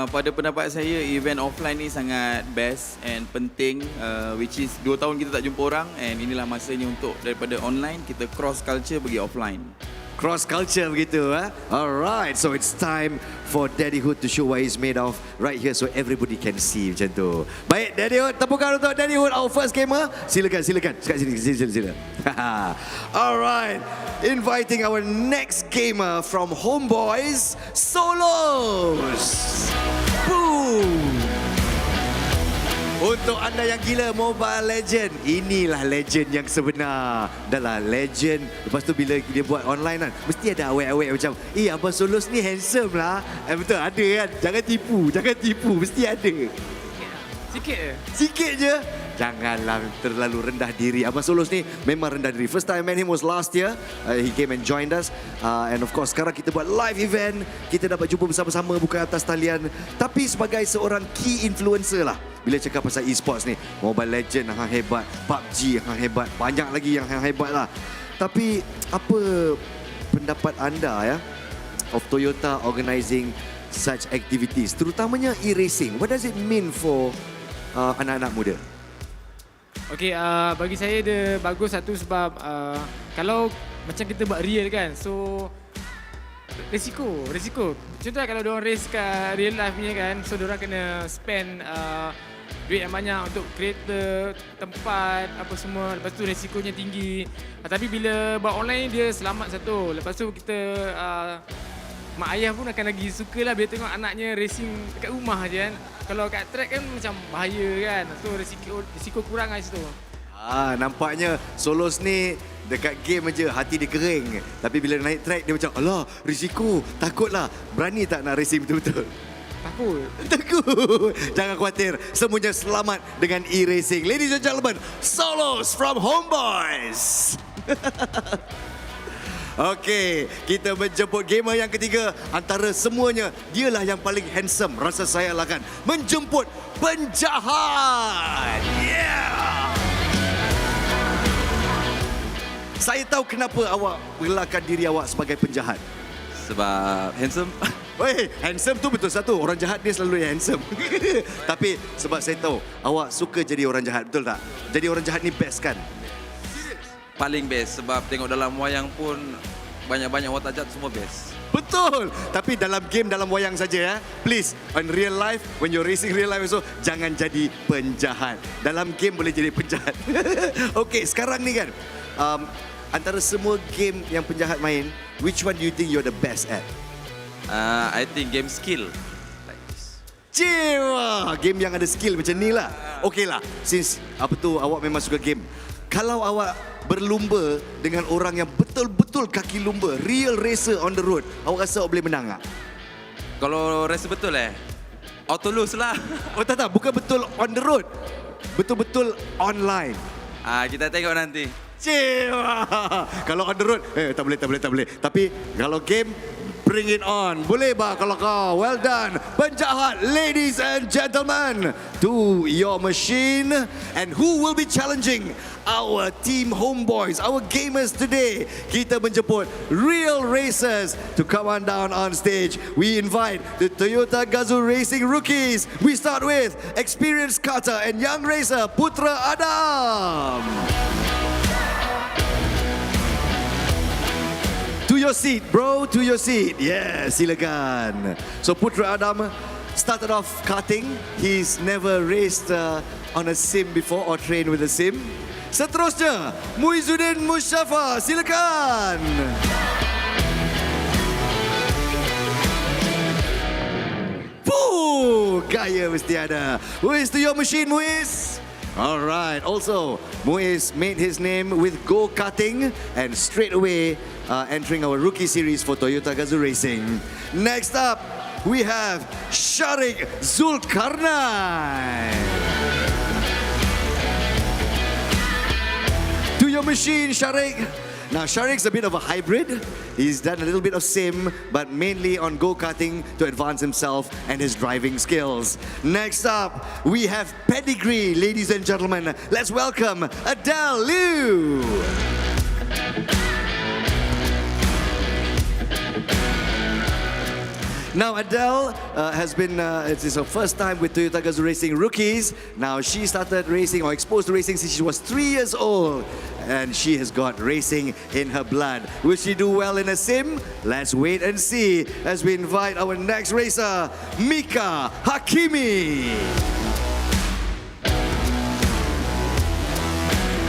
Pada pendapat saya, event offline ni sangat best and penting, which is 2 tahun kita tak jumpa orang, and inilah masanya untuk daripada online kita cross culture pergi offline. Cross culture begitu, Alright, so it's time for Daddy Hood to show what he's made of right here so everybody can see macam tu. Baik, Daddy Hood, tepukan untuk Daddy Hood, our first gamer. Silakan. Sekat sini. Alright, inviting our next gamer from Homeboys, Solos. Boom. Untuk anda yang gila Mobile Legend, inilah legend yang sebenar. Dah lah legend. Lepas tu bila dia buat online kan, mesti ada awet-awet macam, Abang Solos ni handsome lah. Betul, ada kan? Jangan tipu. Mesti ada. Sikit je. Janganlah terlalu rendah diri. Abang Solos ni memang rendah diri. First time I met him was last year. He came and joined us. And of course sekarang kita buat live event. Kita dapat jumpa bersama-sama bukan atas talian. Tapi sebagai seorang key influencer lah. Bila cakap pasal e-sports ni. Mobile Legend yang hebat. PUBG yang hebat. Banyak lagi yang hebat lah. Tapi apa pendapat anda ya of Toyota organising such activities, terutamanya e-racing? What does it mean for anak-anak muda? Okey, bagi saya dia bagus satu sebab kalau macam kita buat real kan, so risiko. Contohnya kalau diorang race kat real life punya kan, so diorang kena spend duit yang banyak untuk kereta, tempat, apa semua. Lepas tu risikonya tinggi. Tapi bila buat online dia selamat satu. Lepas tu kita mak ayah pun akan lagi suka lah bila tengok anaknya racing dekat rumah je kan. Kalau kat track kan macam bahaya kan. So risiko kurang kat situ. Nampaknya Solos ni dekat game aja hati dia kering. Tapi bila naik track dia macam, alah risiko, takutlah. Berani tak nak racing betul-betul? Takut. Jangan khawatir, semuanya selamat dengan e-racing. Ladies and gentlemen, Solos from Homeboys. Okey, kita menjemput gamer yang ketiga. Antara semuanya, dialah yang paling handsome. Rasa saya lah kan. Menjemput penjahat. Yeah! Saya tahu kenapa awak menggelarkan diri awak sebagai penjahat. Sebab handsome. Weh, handsome tu betul satu. Orang jahat dia selalu handsome. Tapi sebab saya tahu awak suka jadi orang jahat, betul tak? Jadi orang jahat ni best kan? Paling best sebab tengok dalam wayang pun banyak-banyak watak jahat semua best. Betul. Tapi dalam game, dalam wayang saja ya. Please, on real life, when you're racing real life also, jangan jadi penjahat. Dalam game boleh jadi penjahat. Okey, sekarang ni kan, antara semua game yang penjahat main, which one do you think you're the best at? I think game skill. Like this. Jiwa, game yang ada skill macam ni lah. Okey lah, since awak memang suka game. Kalau awak berlumba dengan orang yang betul-betul kaki lumba, real racer on the road, awak rasa awak boleh menang tak? Kalau racer betul auto lose lah. Oh tak, bukan betul on the road. Betul-betul online. Kita tengok nanti. Jiwa. Kalau on the road, tak boleh. Tapi kalau game, bring it on. Boleh bah kalau kau. Well done. Penjahat, ladies and gentlemen, to your machine. And who will be challenging our team homeboys, our gamers today? Kita menjemput real racers to come on down on stage. We invite the Toyota Gazoo Racing rookies. We start with experienced kata and young racer Putra Adam. To your seat, bro. To your seat. Yeah, silakan. So Putra Adam started off karting. He's never raced on a sim before or trained with a sim. Seterusnya, Muizuddin Musyafa. Silakan. Puh, gaya mesti ada. Muiz, to your machine, Muiz. All right. Also, Muiz made his name with go-karting and straight away entering our rookie series for Toyota Gazoo Racing. Next up, we have Sharik Zulkarnain. To your machine, Sharik. Now, Sharik's a bit of a hybrid. He's done a little bit of sim, but mainly on go-karting to advance himself and his driving skills. Next up, we have Pedigree, ladies and gentlemen. Let's welcome Adele Liu. Now Adele has been, it's her first time with Toyota Gazoo Racing rookies. Now she started racing or exposed to racing since she was 3 years old. And she has got racing in her blood. Will she do well in a sim? Let's wait and see as we invite our next racer, Mika Hakimi.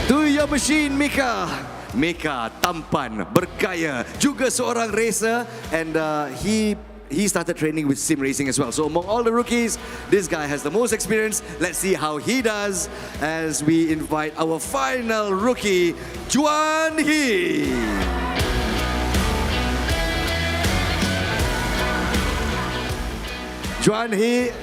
To your machine, Mika. Mika tampan, bergaya, juga seorang racer, and he started training with sim racing as well. So among all the rookies, this guy has the most experience. Let's see how he does as we invite our final rookie, Juan He. Juan He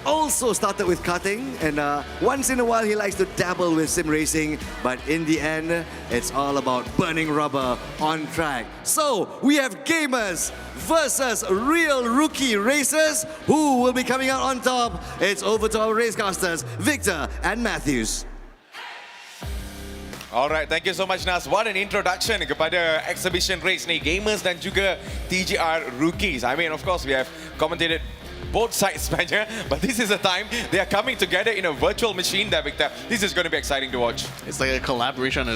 also started with karting, and once in a while he likes to dabble with sim racing, but in the end, it's all about burning rubber on track. So, we have gamers versus real rookie racers. Who will be coming out on top? It's over to our racecasters, Victor and Matthews. Alright, thank you so much Nas. What an introduction kepada exhibition race ni, gamers dan juga TGR rookies. I mean, of course, we have commentated both sides sebenarnya, but this is the time they are coming together in a virtual machine there, Victor. This is going to be exciting to watch. It's like a collaboration,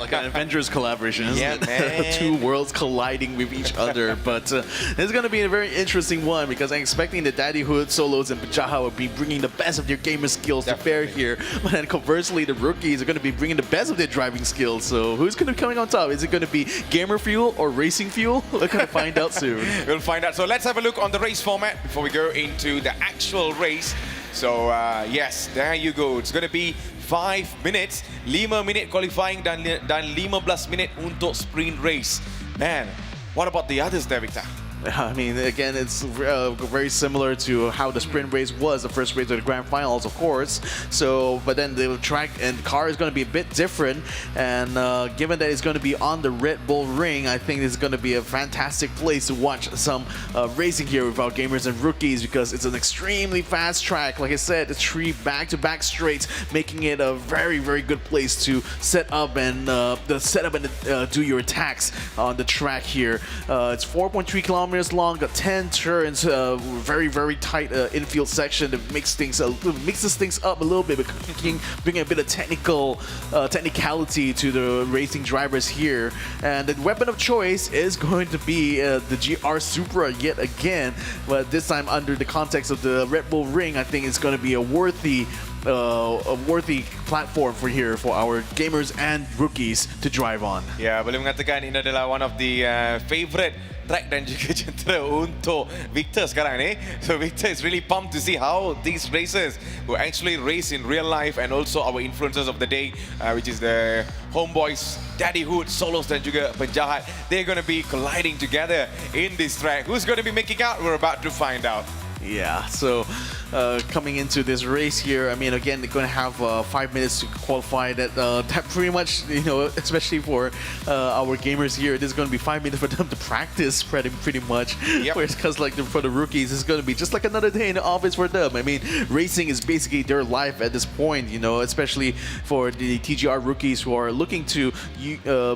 like an Avengers collaboration, isn't Yeah, it? man. Two worlds colliding with each other. But it's going to be a very interesting one because I'm expecting the Daddyhood, Solos, and Penjahat will be bringing the best of their gamer skills to bear here. But then conversely, the rookies are going to be bringing the best of their driving skills. So who's going to be coming on top? Is it going to be gamer fuel or racing fuel? We're going to find out soon. We'll find out. So let's have a look on the race format before we go into the actual race. So yes, there you go. It's going to be 5 minutes, 5 minit qualifying dan 15 minit untuk sprint race. Man, what about the others there, Victor? I mean, again, it's very similar to how the sprint race was, the first race of the grand finals, of course. So, but then the track and car is going to be a bit different. And given that it's going to be on the Red Bull Ring, I think it's going to be a fantastic place to watch some racing here with our gamers and rookies because it's an extremely fast track. Like I said, the 3 back-to-back straights, making it a very, very good place to set up and do your attacks on the track here. It's 4.3 kilometers long, got 10 turns, very, very tight infield section that mixes things up a little bit, but bringing a bit of technicality to the racing drivers here. And the weapon of choice is going to be the GR Supra yet again, but this time under the context of the Red Bull Ring. I think it's going to be a worthy platform for our gamers and rookies to drive on. Ya, boleh mengatakan ini adalah one of the favorite track dan juga jentera untuk Victor sekarang ni. So Victor is really pumped to see how these racers will actually race in real life, and also our influencers of the day, which is the homeboys, Daddyhood, Solos dan juga Penjahat. They're going to be colliding together in this track. Who's going to be making out? We're about to find out. Yeah, so coming into this race here, I mean, again, they're going to have 5 minutes to qualify. That pretty much, you know, especially for our gamers here, this is going to be 5 minutes for them to practice pretty much. Yep. Whereas, because like for the rookies, it's going to be just like another day in the office for them. I mean, racing is basically their life at this point, you know, especially for the TGR rookies who are looking to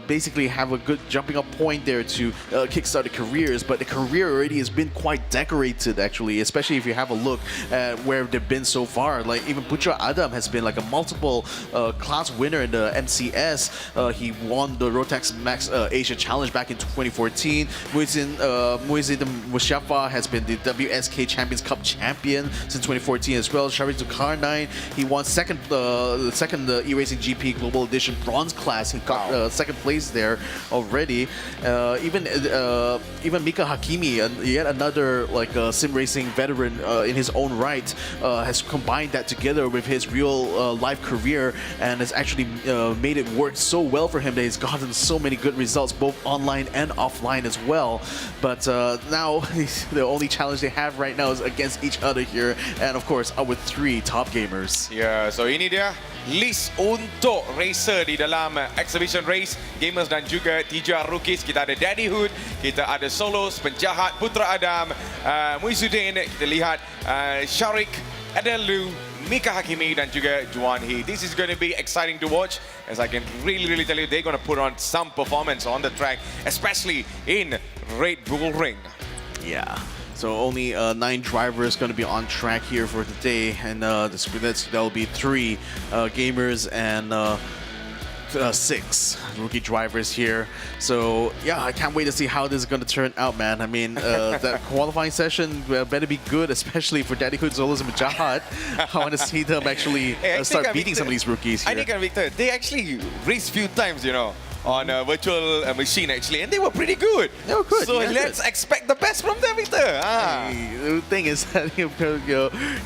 basically have a good jumping up point there to kickstart their careers. But the career already has been quite decorated, actually, especially if you have a look at where they've been so far. Like even Putra Adam has been like a multiple class winner in the MCS. He won the Rotax Max Asia Challenge back in 2014. Muizzin Musyafa has been the WSK Champions Cup champion since 2014 as well. Shari Zulkarnain, he won the second E-Racing GP Global Edition bronze class. He got second place there already. Even Mika Hakimi, yet another like sim racing veteran in his own right, has combined that together with his real life career and has actually made it work so well for him that he's gotten so many good results both online and offline as well. But now the only challenge they have right now is against each other here, and of course our 3 top gamers. Ya, so ini dia list untuk racer di dalam exhibition race, gamers dan juga TGR rookies. Kita ada Daddyhood, kita ada Solos, Penjahat, Putra Adam, Muizzuddin, kita lihat Sharik, Adelu, Mika Hakimi dan juga Juan Hee. This is going to be exciting to watch, as I can really tell you they're going to put on some performance on the track, especially in Red Bull Ring. Yeah. So only 9 drivers going to be on track here for the day, and there'll be 3 gamers and 6 rookie drivers here. So yeah, I can't wait to see how this is going to turn out, man. I mean, that qualifying session better be good, especially for Daddyhood, Solos, and Penjahat. I want to see them actually start beating some of these rookies here. I think, Victor, they actually raced few times, you know, on a virtual machine actually, and they were pretty good. They were good. So yeah, let's expect the best from them, Victor. The thing is that you're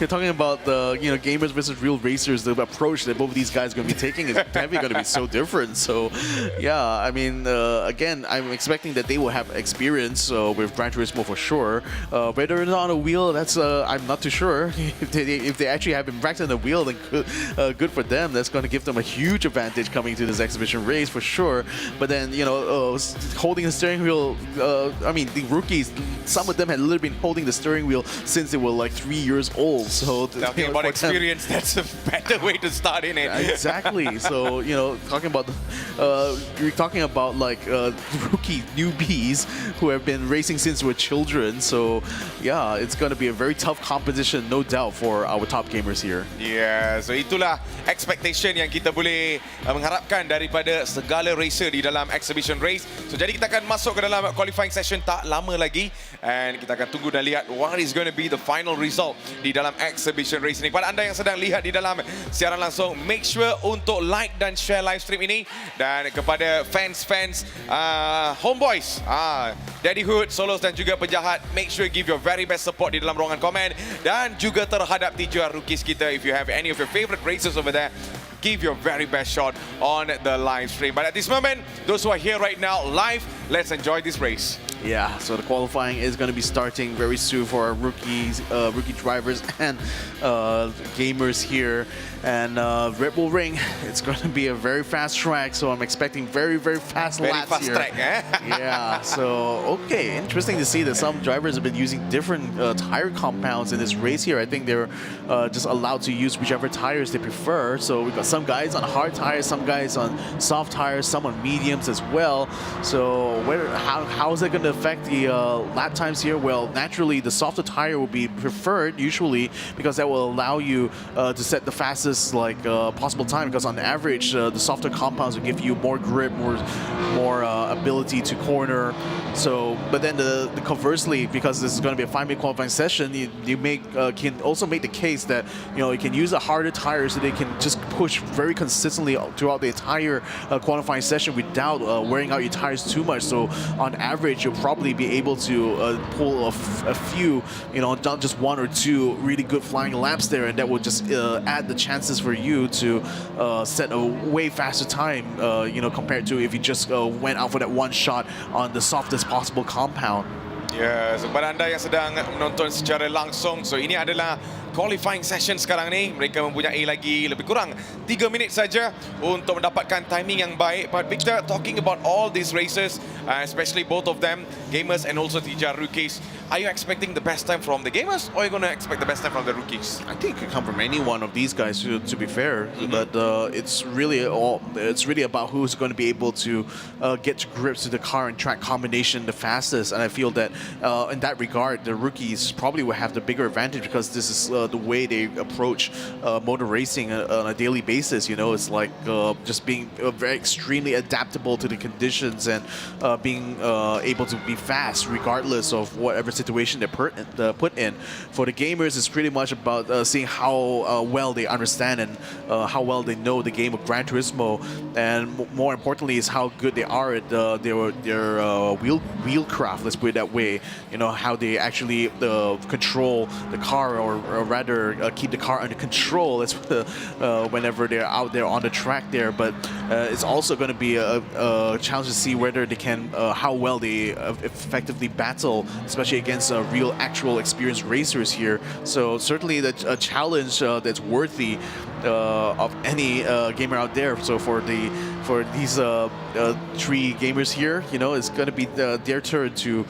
talking about the gamers versus real racers. The approach that both of these guys are going to be taking is definitely going to be so different. So yeah, I mean, again, I'm expecting that they will have experience with Gran Turismo for sure. Whether it's on a wheel, that's I'm not too sure. If they actually have been practicing the wheel, then good for them. That's going to give them a huge advantage coming to this exhibition race for sure. But then, holding the steering wheel, I mean, the rookies, some of them had literally been holding the steering wheel since they were like 3 years old. So Talking about experience, that's a better way to start in it. Exactly. So, you're talking about like rookie newbies who have been racing since we're children. So, yeah, it's going to be a very tough competition, no doubt, for our top gamers here. Yeah, so itulah expectation yang kita boleh mengharapkan daripada segala racer di dalam exhibition race. So jadi kita akan masuk ke dalam qualifying session tak lama lagi, and kita akan tunggu dan lihat what is going to be the final result di dalam exhibition race ini. Kepada anda yang sedang lihat di dalam siaran langsung, make sure untuk like dan share live stream ini, dan kepada fans homeboys, Daddy Hood, Solos dan juga penjahat, make sure give your very best support di dalam ruangan komen, dan juga terhadap 3 rookies kita. If you have any of your favorite racers over there, give your very best shot on the live stream. But at this moment, those who are here right now live, let's enjoy this race. Yeah, so the qualifying is going to be starting very soon for our rookie drivers and gamers here. And Red Bull Ring, it's going to be a very fast track, so I'm expecting very, very fast laps fast here. track, eh? Yeah, so, okay, interesting to see that some drivers have been using different tire compounds in this race here. I think they're just allowed to use whichever tires they prefer. So we've got some guys on hard tires, some guys on soft tires, some on mediums as well. So how is it going to affect the lap times here? Well, naturally, the softer tire will be preferred usually, because that will allow you to set the fastest possible time, because on average the softer compounds will give you more grip, more ability to corner. So, but then the conversely, because this is going to be a 5-minute qualifying session, you can also make the case that you can use a harder tire so they can just push very consistently throughout the entire qualifying session without wearing out your tires too much. So on average, you'll probably be able to pull a few, not just 1 or 2 really good flying laps there, and that will just add the chances for you to set a way faster time, compared to if you just went out for that one shot on the softest possible compound. Ya, so kepada anda yang sedang menonton secara langsung, so ini adalah qualifying session sekarang ni. Mereka mempunyai lagi lebih kurang 3 minit saja untuk mendapatkan timing yang baik. But Victor, talking about all these races, especially both of them, gamers and also TGR rookies, are you expecting the best time from the gamers, or are you going to expect the best time from the rookies? I think it could come from any one of these guys, to be fair. But it's really about who's going to be able to get to grips with the car and track combination the fastest. And I feel that in that regard, the rookies probably will have the bigger advantage, because this is the way they approach motor racing on a daily basis. It's like just being very extremely adaptable to the conditions, and being able to be fast regardless of whatever situation they're put in. For the gamers, it's pretty much about seeing how well they understand and how well they know the game of Gran Turismo, and more importantly is how good they are at their wheelcraft, let's put it that way. How they actually control the car, or rather keep the car under control whenever they're out there on the track there. But it's also going to be a challenge to see whether they can, how well they effectively battle, especially against real, actual experienced racers here. So certainly a challenge that's worthy of any gamer out there. So for these 3 gamers here, it's going to be their turn to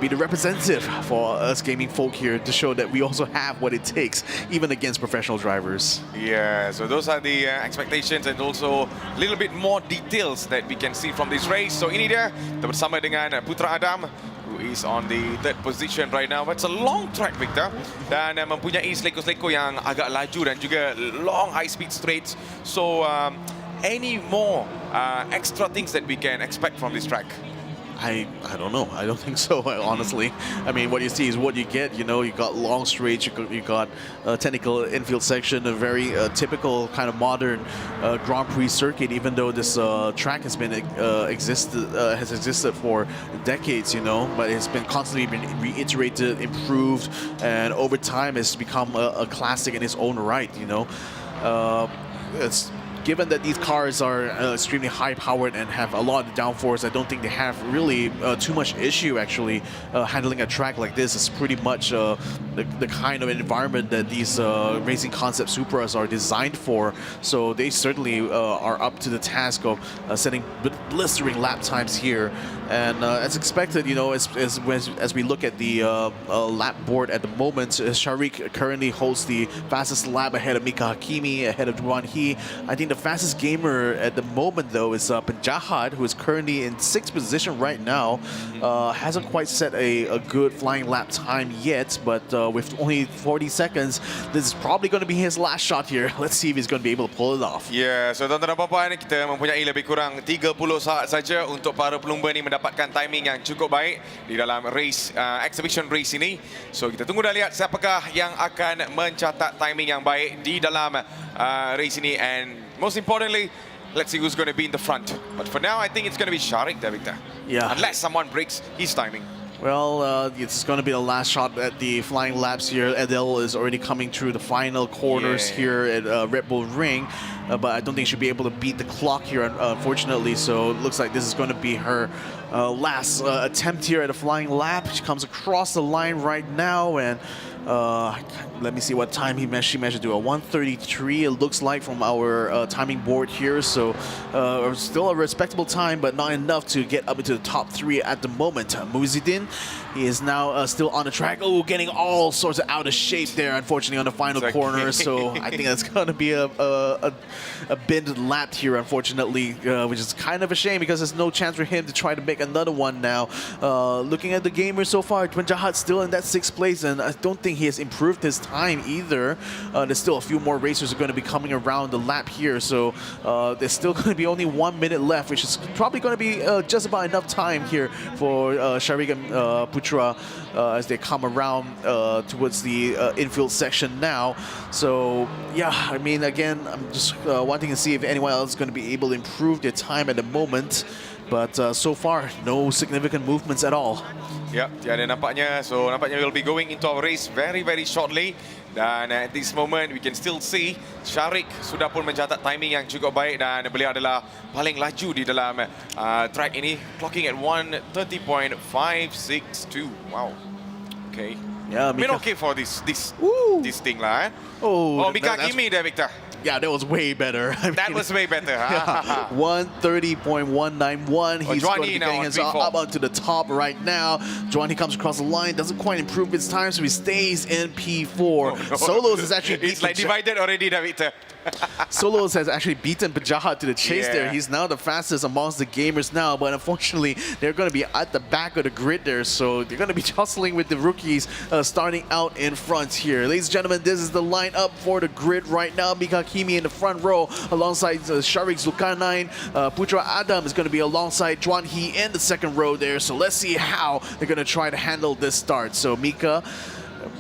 be the representative for us gaming folk here, to show that we also have what it takes, even against professional drivers. Yeah, so those are the expectations, and also a little bit more details that we can see from this race. So ini dia, kita bersama dengan Putra Adam, who is on the 3rd position right now. It's a long track, Victor, dan mempunyai seleko-seleko yang agak laju dan juga long high-speed straights. So any more extra things that we can expect from this track? I don't know. I don't think so, honestly. I mean, what you see is what you get. You got long straights, you got technical infield section, a very typical kind of modern Grand Prix circuit. Even though this track has been existed for decades, but it's been constantly reiterated, improved, and over time it's become a classic in its own right. It's given that these cars are extremely high-powered and have a lot of downforce, I don't think they have really too much issue actually handling a track like this. It's pretty much the kind of environment that these racing concept Supras are designed for. So they certainly are up to the task of setting blistering lap times here. And as expected, you know, as we look at the lap board at the moment, Sharik currently holds the fastest lap ahead of Mika Hakimi, ahead of Duan He. I think the fastest gamer at the moment, though, is Penjahat, who is currently in 6th position right now. Hasn't quite set a good flying lap time yet, but with only 40 seconds, this is probably going to be his last shot here. Let's see if he's going to be able to pull it off. Yeah, so tuan-tuan dan puan-puan, kita mempunyai lebih kurang 30 saat saja untuk para pelumba ni mendapatkan timing yang cukup baik di dalam race exhibition race ini. So kita tunggu dan lihat siapakah yang akan mencatat timing yang baik di dalam race ini, and most importantly, let's see who's going to be in the front. But for now, I think it's going to be Sharik there, Victor. Yeah. Unless someone breaks his timing. Well, it's going to be the last shot at the flying laps here. Adele is already coming through the final quarters here at Red Bull Ring, but I don't think she'll be able to beat the clock here, unfortunately. So it looks like this is going to be her last attempt here at a flying lap. She comes across the line right now, and let me see what time she measured to. A 1:33, it looks like, from our timing board here. So still a respectable time, but not enough to get up into the top 3 at the moment. Muizidin, he is now still on the track. Oh, getting all sorts of out of shape there, unfortunately, on the final corner. So I think that's going to be a bend lap here, unfortunately, which is kind of a shame because there's no chance for him to try to make another one now. Looking at the gamers so far, Jahat still in that 6th place, and I don't think he has improved his time either. There's still a few more racers are going to be coming around the lap here, so there's still going to be only 1 minute left, which is probably going to be just about enough time here for Sharik and Putra as they come around towards the infield section now. So yeah, I mean, again, I'm just wanting to see if anyone else is going to be able to improve their time at the moment. But so far, no significant movements at all. Yep, tiada nampaknya. So nampaknya we'll be going into our race very, very shortly. Dan at this moment, we can still see Sharik sudah pun mencatat timing yang cukup baik, dan beliau adalah paling laju di dalam track ini, clocking at 1:30.562. Wow. Okay. Yeah, I mean, okay for this thing lah. Oh, Mika Hakimi there, Victor. Yeah, that was way better. That was way better. Yeah, 1:30.191. He's going to be getting his up onto the top right now. Juan, he comes across the line, doesn't quite improve his time, so he stays in P4. Solos is actually it's like divided already, Victor. Solos has actually beaten Penjahat to the chase there. He's now the fastest amongst the gamers now, but unfortunately, they're going to be at the back of the grid there, so they're going to be jostling with the rookies starting out in front here. Ladies and gentlemen, this is the lineup for the grid right now. Mika Hakimi in the front row alongside Sharik Zulkarnain. Putra Adam is going to be alongside Juan He in the second row there, so let's see how they're going to try to handle this start. So Mika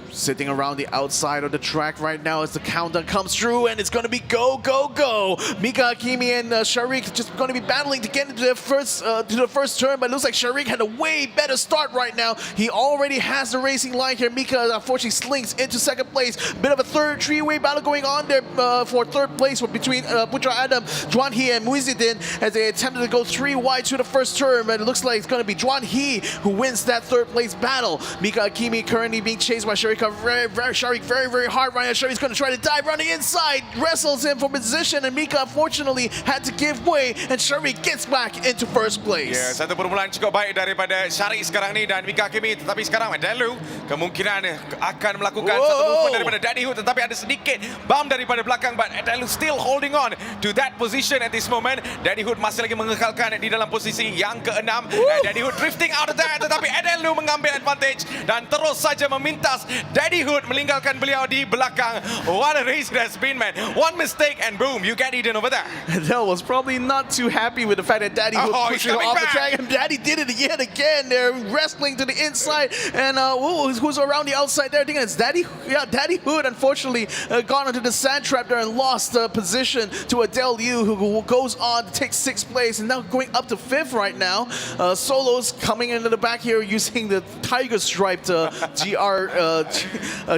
sitting around the outside of the track right now as the countdown comes through, and it's going to be go, go, go. Mika Hakimi and Sharik just going to be battling to get into the first turn, but it looks like Sharik had a way better start right now. He already has the racing line here. Mika unfortunately slinks into second place. Bit of a three-way battle going on there for third place between Putra Adam, Juan He, and Muizidin as they attempted to go 3 wide to the first turn, but it looks like it's going to be Juan He who wins that third place battle. Mika Hakimi currently being chased by Sharik Sharik very hard right now. Sharik's going to try to dive running inside, wrestles him for position, and Mika unfortunately had to give way, and Sharik gets back into first place. Ya, satu permulaan cukup baik daripada Sharik sekarang ni dan Mika Hakimi, tetapi sekarang Delu kemungkinan akan melakukan satu movement daripada Daddy Hood, tetapi ada sedikit bump daripada belakang, but Delu still holding on to that position at this moment. Daddy Hood masih lagi mengekalkan di dalam posisi yang ke-6. Daddy Hood drifting out of there, tetapi Delu mengambil advantage dan terus saja memintas Daddy Hood meninggalkan beliau di belakang. What a race it has been, man. One mistake and boom, you get eaten over there. Adele was probably not too happy with the fact that Daddy Hood pushed him off the track, and Daddy did it yet again. They're wrestling to the inside, and who's around the outside there? I think it's Daddy. Yeah, Daddy Hood unfortunately got onto the sand trap there and lost position to Adele Liu, who goes on to take 6th place and now going up to 5th right now. Solos coming into the back here using the tiger striped GR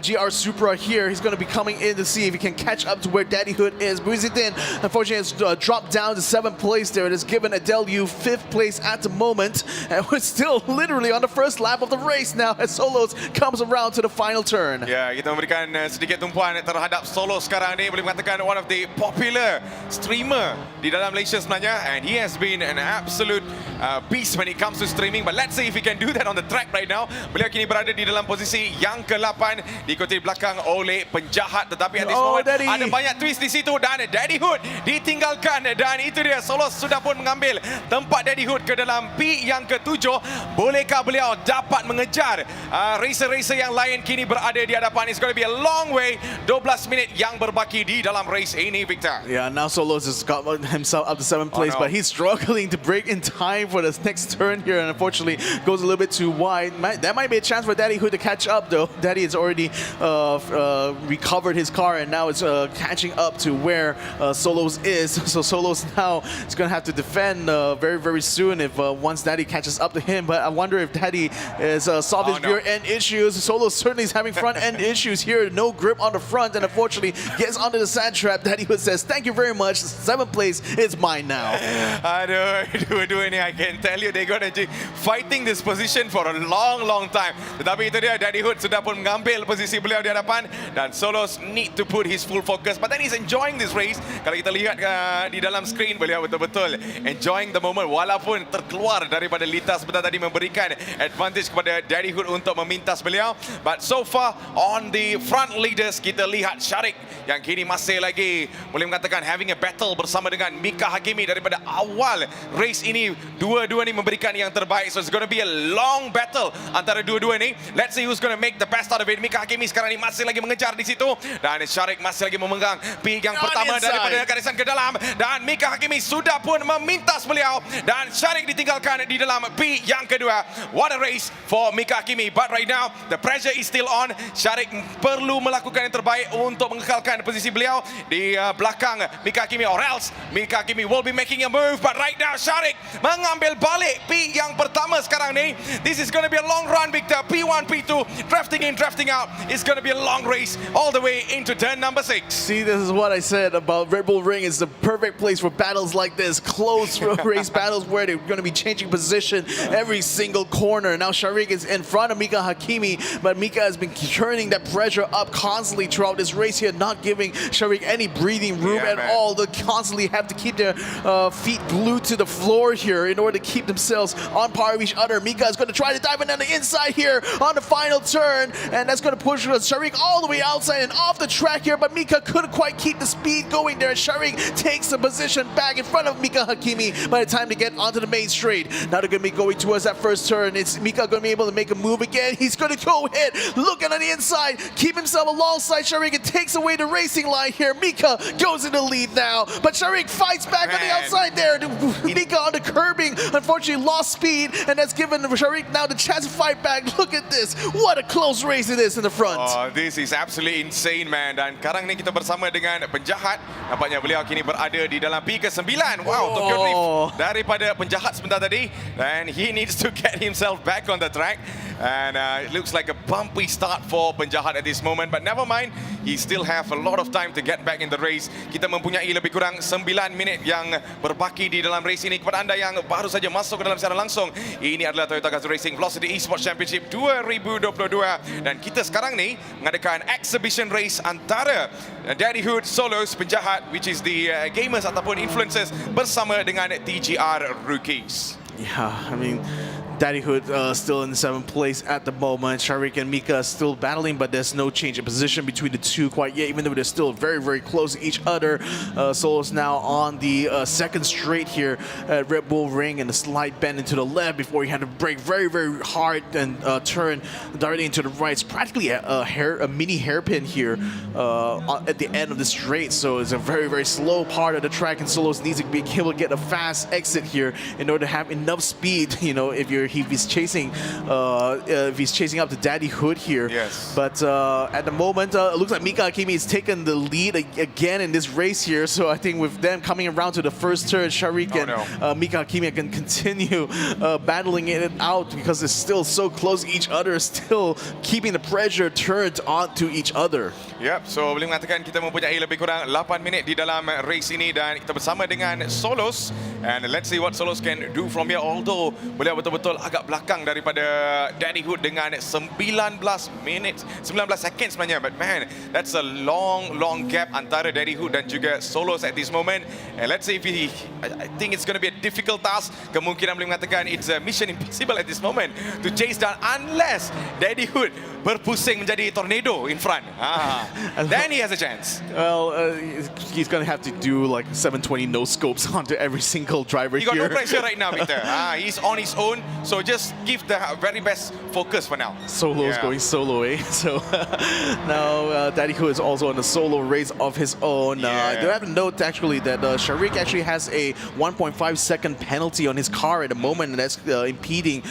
GR Supra here. He's going to be coming in to see if he can catch up to where Daddy Hood is. Buizidin, unfortunately, has dropped down to 7th place there. It has given Adelyu 5th place at the moment. And we're still literally on the first lap of the race now as Solos comes around to the final turn. Ya, kita memberikan sedikit tumpuan terhadap Solo sekarang ni. Boleh mengatakan one of the popular streamer di dalam Malaysia sebenarnya. And he has been an absolute beast when it comes to streaming. But let's see if he can do that on the track right now. Beliau kini berada di dalam posisi yang ke-8, diikuti di belakang oleh penjahat. Tetapi at this moment Daddy, ada banyak twist di situ dan Daddy Hood ditinggalkan. Dan itu dia, Solos sudah pun mengambil tempat Daddy Hood ke dalam P yang ke-7. Bolehkah beliau dapat mengejar racer-racer yang lain kini berada di hadapan? It's going to be a long way. 12 minit yang berbaki di dalam race ini, Victor. Yeah, now Solos has got himself up to 7th place, but he's struggling to break in time for this next turn here, and unfortunately goes a little bit too wide. That might be a chance for Daddy Hood to catch up, though. Daddy has already recovered his car, and now it's catching up to where Solos is. So Solos now is going to have to defend very, very soon if once Daddy catches up to him. But I wonder if Daddy is solved his rear end issues. Solos certainly is having front end issues here. No grip on the front, and unfortunately gets onto the sand trap. Daddy Hood says, "Thank you very much. 7th place is mine now." Aduh, dua-dua ni I can tell you they're gonna be fighting this position for a long, long time. Tetapi itu dia, Daddy Hood sudah pun mengambil posisi beliau di hadapan dan Solos need to put his full focus. But then he's enjoying this race. Kalau kita lihat di dalam screen, beliau betul-betul enjoying the moment walaupun terkeluar daripada lintas sebentar tadi, memberikan advantage kepada Daddy Hood untuk memintas beliau. But so far on the front leaders, kita lihat Sharik yang kini masih lagi boleh mengatakan having a battle bersama dengan Mika Hakimi daripada awal race ini. Dua-dua ni memberikan yang terbaik. So it's going to be a long battle antara dua-dua ni. Let's see who's going to make the best out of it. Mika Hakimi sekarang ni masih lagi mengejar di situ dan Sharik masih lagi memegang P yang pertama daripada garisan ke dalam, dan Mika Hakimi sudah pun memintas beliau dan Sharik ditinggalkan di dalam P yang kedua. What a race for Mika Hakimi, but right now the pressure is still on. Sharik perlu melakukan yang terbaik untuk mengekalkan posisi beliau di belakang Mika Hakimi, or else Mika Hakimi will be making a move. But right now Sharik mengambil balik P yang pertama sekarang ni. This is going to be a long run, Victor. P1, P2, drafting in, drafting out. It's going to be a long race all the way into turn number 6. See, this is what I said about Red Bull Ring. It's the perfect place for battles like this. Close race battles where they're going to be changing position every single corner. Now Sharik is in front of Mika Hakimi, but Mika has been turning that pressure up constantly throughout this race here, not giving Sharik any breathing room at all. They constantly have to keep their feet glued to the floor here in order to keep themselves on par with each other. Mika is going to try to dive in on the inside here on the final turn, and that's going to push Sharik all the way outside and off the track here, but Mika couldn't quite keep the speed going there. Sharik takes the position back in front of Mika Hakimi by the time to get onto the main straight. Now they're going to be going towards that first turn. It's Mika going to be able to make a move again. He's going to go ahead, looking on the inside, keep himself alongside Sharik and takes away the racing line here. Mika goes in the lead now, but Sharik fights back on the outside there. Mika on the curbing, unfortunately lost speed, and that's given Sharik now the chance to fight back. Look at this. What a close race it is in the front. Oh, this is absolutely insane, man. Dan sekarang ni kita bersama dengan penjahat. Nampaknya beliau kini berada di dalam P ke-9. Wow, Tokyo Drift daripada penjahat sebentar tadi. And he needs to get himself back on the track. And it looks like a bumpy start for penjahat at this moment. But never mind, he still have a lot of time to get back in the race. Kita mempunyai lebih kurang 9 minit yang berbaki di dalam race ini. Kepada anda yang baru saja masuk ke dalam secara langsung, ini adalah Toyota Gazoo Racing Velocity Esports Championship 2022. Dan kita sekarang ni mengadakan exhibition race antara Daddy Hood, Solos, penjahat, which is the gamers ataupun influencers, bersama dengan TGR Rookies. Yeah, I mean, Daddy Hood still in 7th place at the moment. Sharik and Mika still battling, but there's no change in position between the two quite yet, even though they're still very, very close to each other. Solos now on the second straight here at Red Bull Ring, and a slight bend into the left before he had to brake very, very hard and turn directly into the right. It's practically a mini hairpin here at the end of the straight, so it's a very, very slow part of the track, and Solos needs to be able to get a fast exit here in order to have enough speed. You know, if you're He's chasing up the Daddy Hood here. Yes. But at the moment, it looks like Mika Hakimi has taken the lead again in this race here. So I think with them coming around to the first turn, Sharik and Mika Hakimi can continue battling it out because it's still so close. Each other is still keeping the pressure turned onto each other. Yep, so boleh mengatakan kita mempunyai lebih kurang 8 minit di dalam race ini dan kita bersama dengan Solos, and let's see what Solos can do from here, although beliau betul-betul agak belakang daripada Daddy Hood dengan 19 second sebenarnya, but man, that's a long gap antara Daddy Hood dan juga Solos at this moment, and let's see if I think it's going to be a difficult task. Kemungkinan boleh mengatakan it's a mission impossible at this moment to chase down unless Daddy Hood berpusing menjadi tornado in front. Then he has a chance. Well, he's going to have to do like 720 no scopes onto every single driver He got here. no pressure right now, Victor. He's on his own, so just give the very best focus for now. Solo's going solo, eh? So now Daddy Hood is also on a solo race of his own. I do have to note actually that Sharik actually has a 1.5 second penalty on his car at the moment, and that's impeding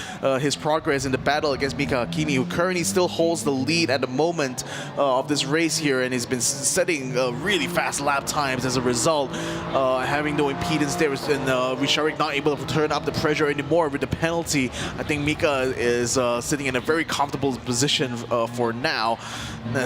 his progress in the battle against Mika Hakimi, who currently still holds the lead at the moment of this race here, and he's been setting really fast lap times as a result, having no impedance there, and with Sharik not able to turn up the pressure anymore with the penalty. I think Mika is sitting in a very comfortable position for now.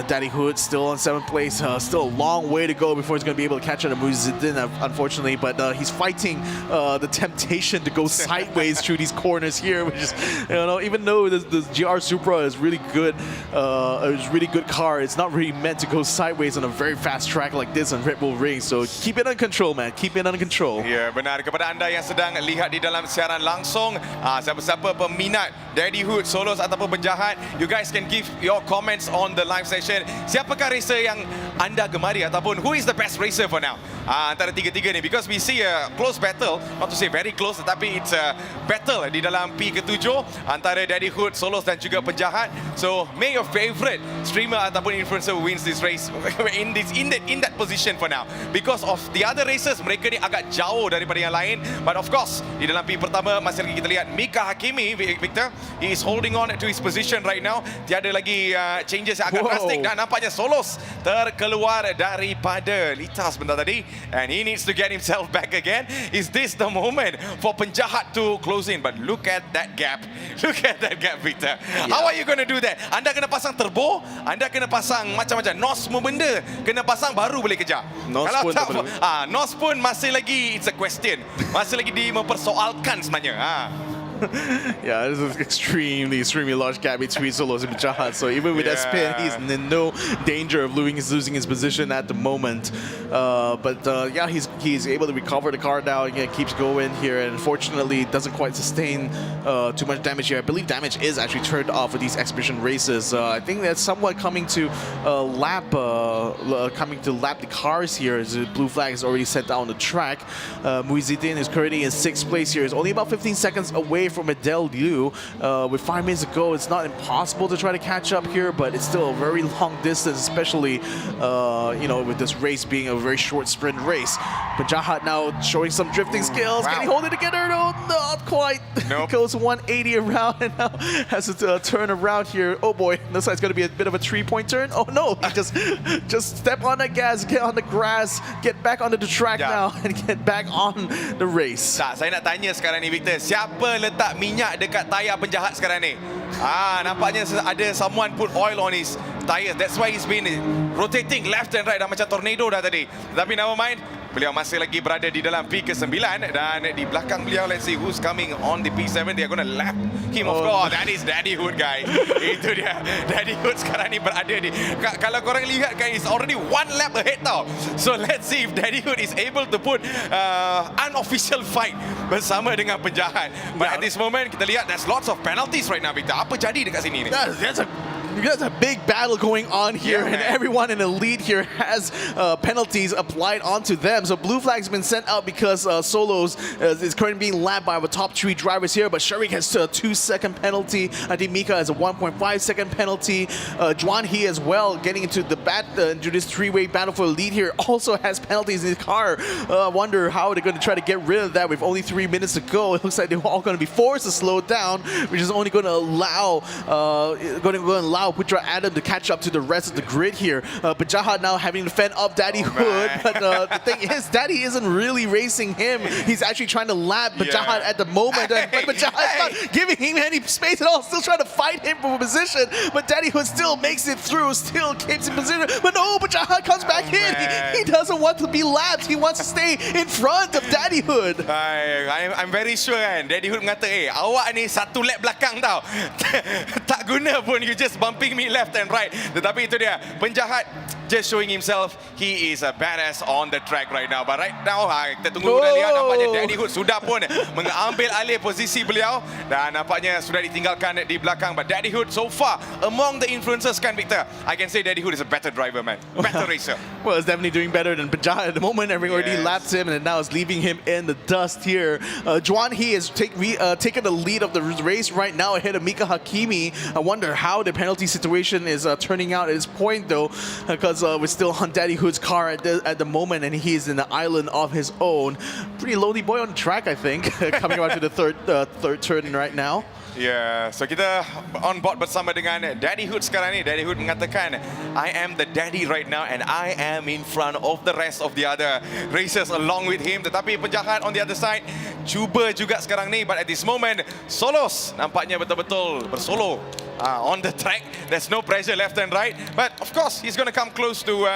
Daddy Hood still on 7th place, still a long way to go before he's going to be able to catch up to Muizidin, unfortunately, but he's fighting the temptation to go sideways through these corners here, which is, even though the GR Supra is really good, car, it's not really meant to go sideways on a very fast track like this on Red Bull Ring. So keep it under control, man. Keep it under control. Ya, benar. Kepada anda yang sedang lihat di dalam siaran langsung, siapa-siapa peminat Daddy Hood, Solos ataupun penjahat, you guys can give your comments on the live session. Siapakah racer yang anda gemari ataupun who is the best racer for now? Antara tiga-tiga ni, because we see a close battle, not to say very close, tetapi it's a battle di dalam P ke-7 antara Daddy Hood, Solos dan juga penjahat. So may your favorite streamer ataupun influencer wins this race in that position for now, because of the other races mereka ni agak jauh daripada yang lain. But of course di dalam P pertama masih lagi kita lihat Mika Hakimi, Victor, he is holding on to his position right now. Tiada lagi changes yang agak drastic, dan nampaknya Solos terkeluar daripada litas bentar tadi, and he needs to get himself back again. Is this the moment for penjahat to close in? But look at that gap. Look at that gap, Victor. How are you going to do that? Anda kena pasang turbo, anda kena pasang macam-macam NOS semua benda, kena pasang baru boleh kejar. Kalau tak, NOS pun masih lagi it's a question. Masih lagi mempersoalkan sebenarnya. Yeah, this is extremely large gap between Solos and Jahat. So even with that spin, he's in no danger of losing his position at the moment. Yeah, he's able to recover the car now and keeps going here. And unfortunately, doesn't quite sustain too much damage here. I believe damage is actually turned off for these exhibition races. I think that's somewhat coming to lap the cars here. As the blue flag is already set down the track. Muizidin is currently in 6th place here. He's only about 15 seconds away from Adele Liu. With 5 minutes to go, it's not impossible to try to catch up here, but it's still a very long distance, especially with this race being a very short sprint race. But Jahat now showing some drifting skills. Can he hold it together? No, not quite. Nope. Goes 180 around and now has to turn around here. Oh boy, looks like it's going to be a bit of a 3-point turn. Oh no, he just step on the gas, get on the grass, get back onto the track now and get back on the race. Tak, saya nak tanya sekarang ni, Victor, siapa letak minyak dekat tayar penjahat sekarang ni? Nampaknya ada someone put oil on his tires. That's why he's been rotating left and right dah macam tornado dah tadi. Tapi never mind, beliau masih lagi berada di dalam P ke-9 dan di belakang beliau, let's see who's coming on the P7. They're gonna lap him, of course. That is Daddy Hood, guys. Itu dia. Daddy Hood sekarang ni berada di, kalau korang lihat kan, he's already 1 lap ahead tau. So let's see if Daddy Hood is able to put unofficial fight bersama dengan penjahat. But at this moment kita lihat there's lots of penalties right now, Victor. Apa jadi dekat sini ni? That's a there's a big battle going on here, Yeah, and man. everyone in the lead here has penalties applied onto them. So blue flag's been sent out because Solos is currently being lapped by our top 3 drivers here, but Sharik has a 2-second penalty. I think Mika has a 1.5-second penalty. Juan He as well, getting into this 3-way battle for the lead here, also has penalties in his car. I wonder how they're going to try to get rid of that with only 3 minutes to go. It looks like they're all going to be forced to slow down, which is only going to allow Putra Adam to catch up to the rest of the grid here. But Jaha now having to fend up Daddy Hood, but the thing is, Daddy isn't really racing him. He's actually trying to lap Jaha at the moment, but Jaha is not giving him any space at all, still trying to fight him for position, but Daddy Hood still makes it through, still keeps in position, but no, but Jaha comes back in. He doesn't want to be lapped, he wants to stay in front of Daddy Hood. I'm very sure kan Daddy Hood mengata awak ni satu lap belakang tau. Tak guna pun, you just bumping me left and right. Tetapi itu dia, penjahat just showing himself he is a badass on the track right now. But right now kita tunggu dan lihat, nampaknya Daddy Hood sudah pun mengambil alih posisi beliau dan nampaknya sudah ditinggalkan di belakang. But Daddy Hood so far among the influencers kan Victor, I can say Daddy Hood is a better driver, man, better racer. Well, it's definitely doing better than Pajah at the moment. Everyone already lapped him, and now it's leaving him in the dust here. Juan He has taken the lead of the race right now ahead of Mika Hakimi. I wonder how the penalty situation is turning out at this point, though, because we're still on Daddy Hood's car at the moment, and he's in the island of his own. Pretty lonely boy on the track, I think, coming out to the third turn right now. Yeah, so kita on board bersama dengan Daddy Hood sekarang ni. Daddy Hood mengatakan, I am the daddy right now and I am in front of the rest of the other racers along with him. Tetapi penjahat on the other side cuba juga sekarang ni, but at this moment Solos nampaknya betul-betul bersolo on the track. There's no pressure left and right, but of course he's going to come close to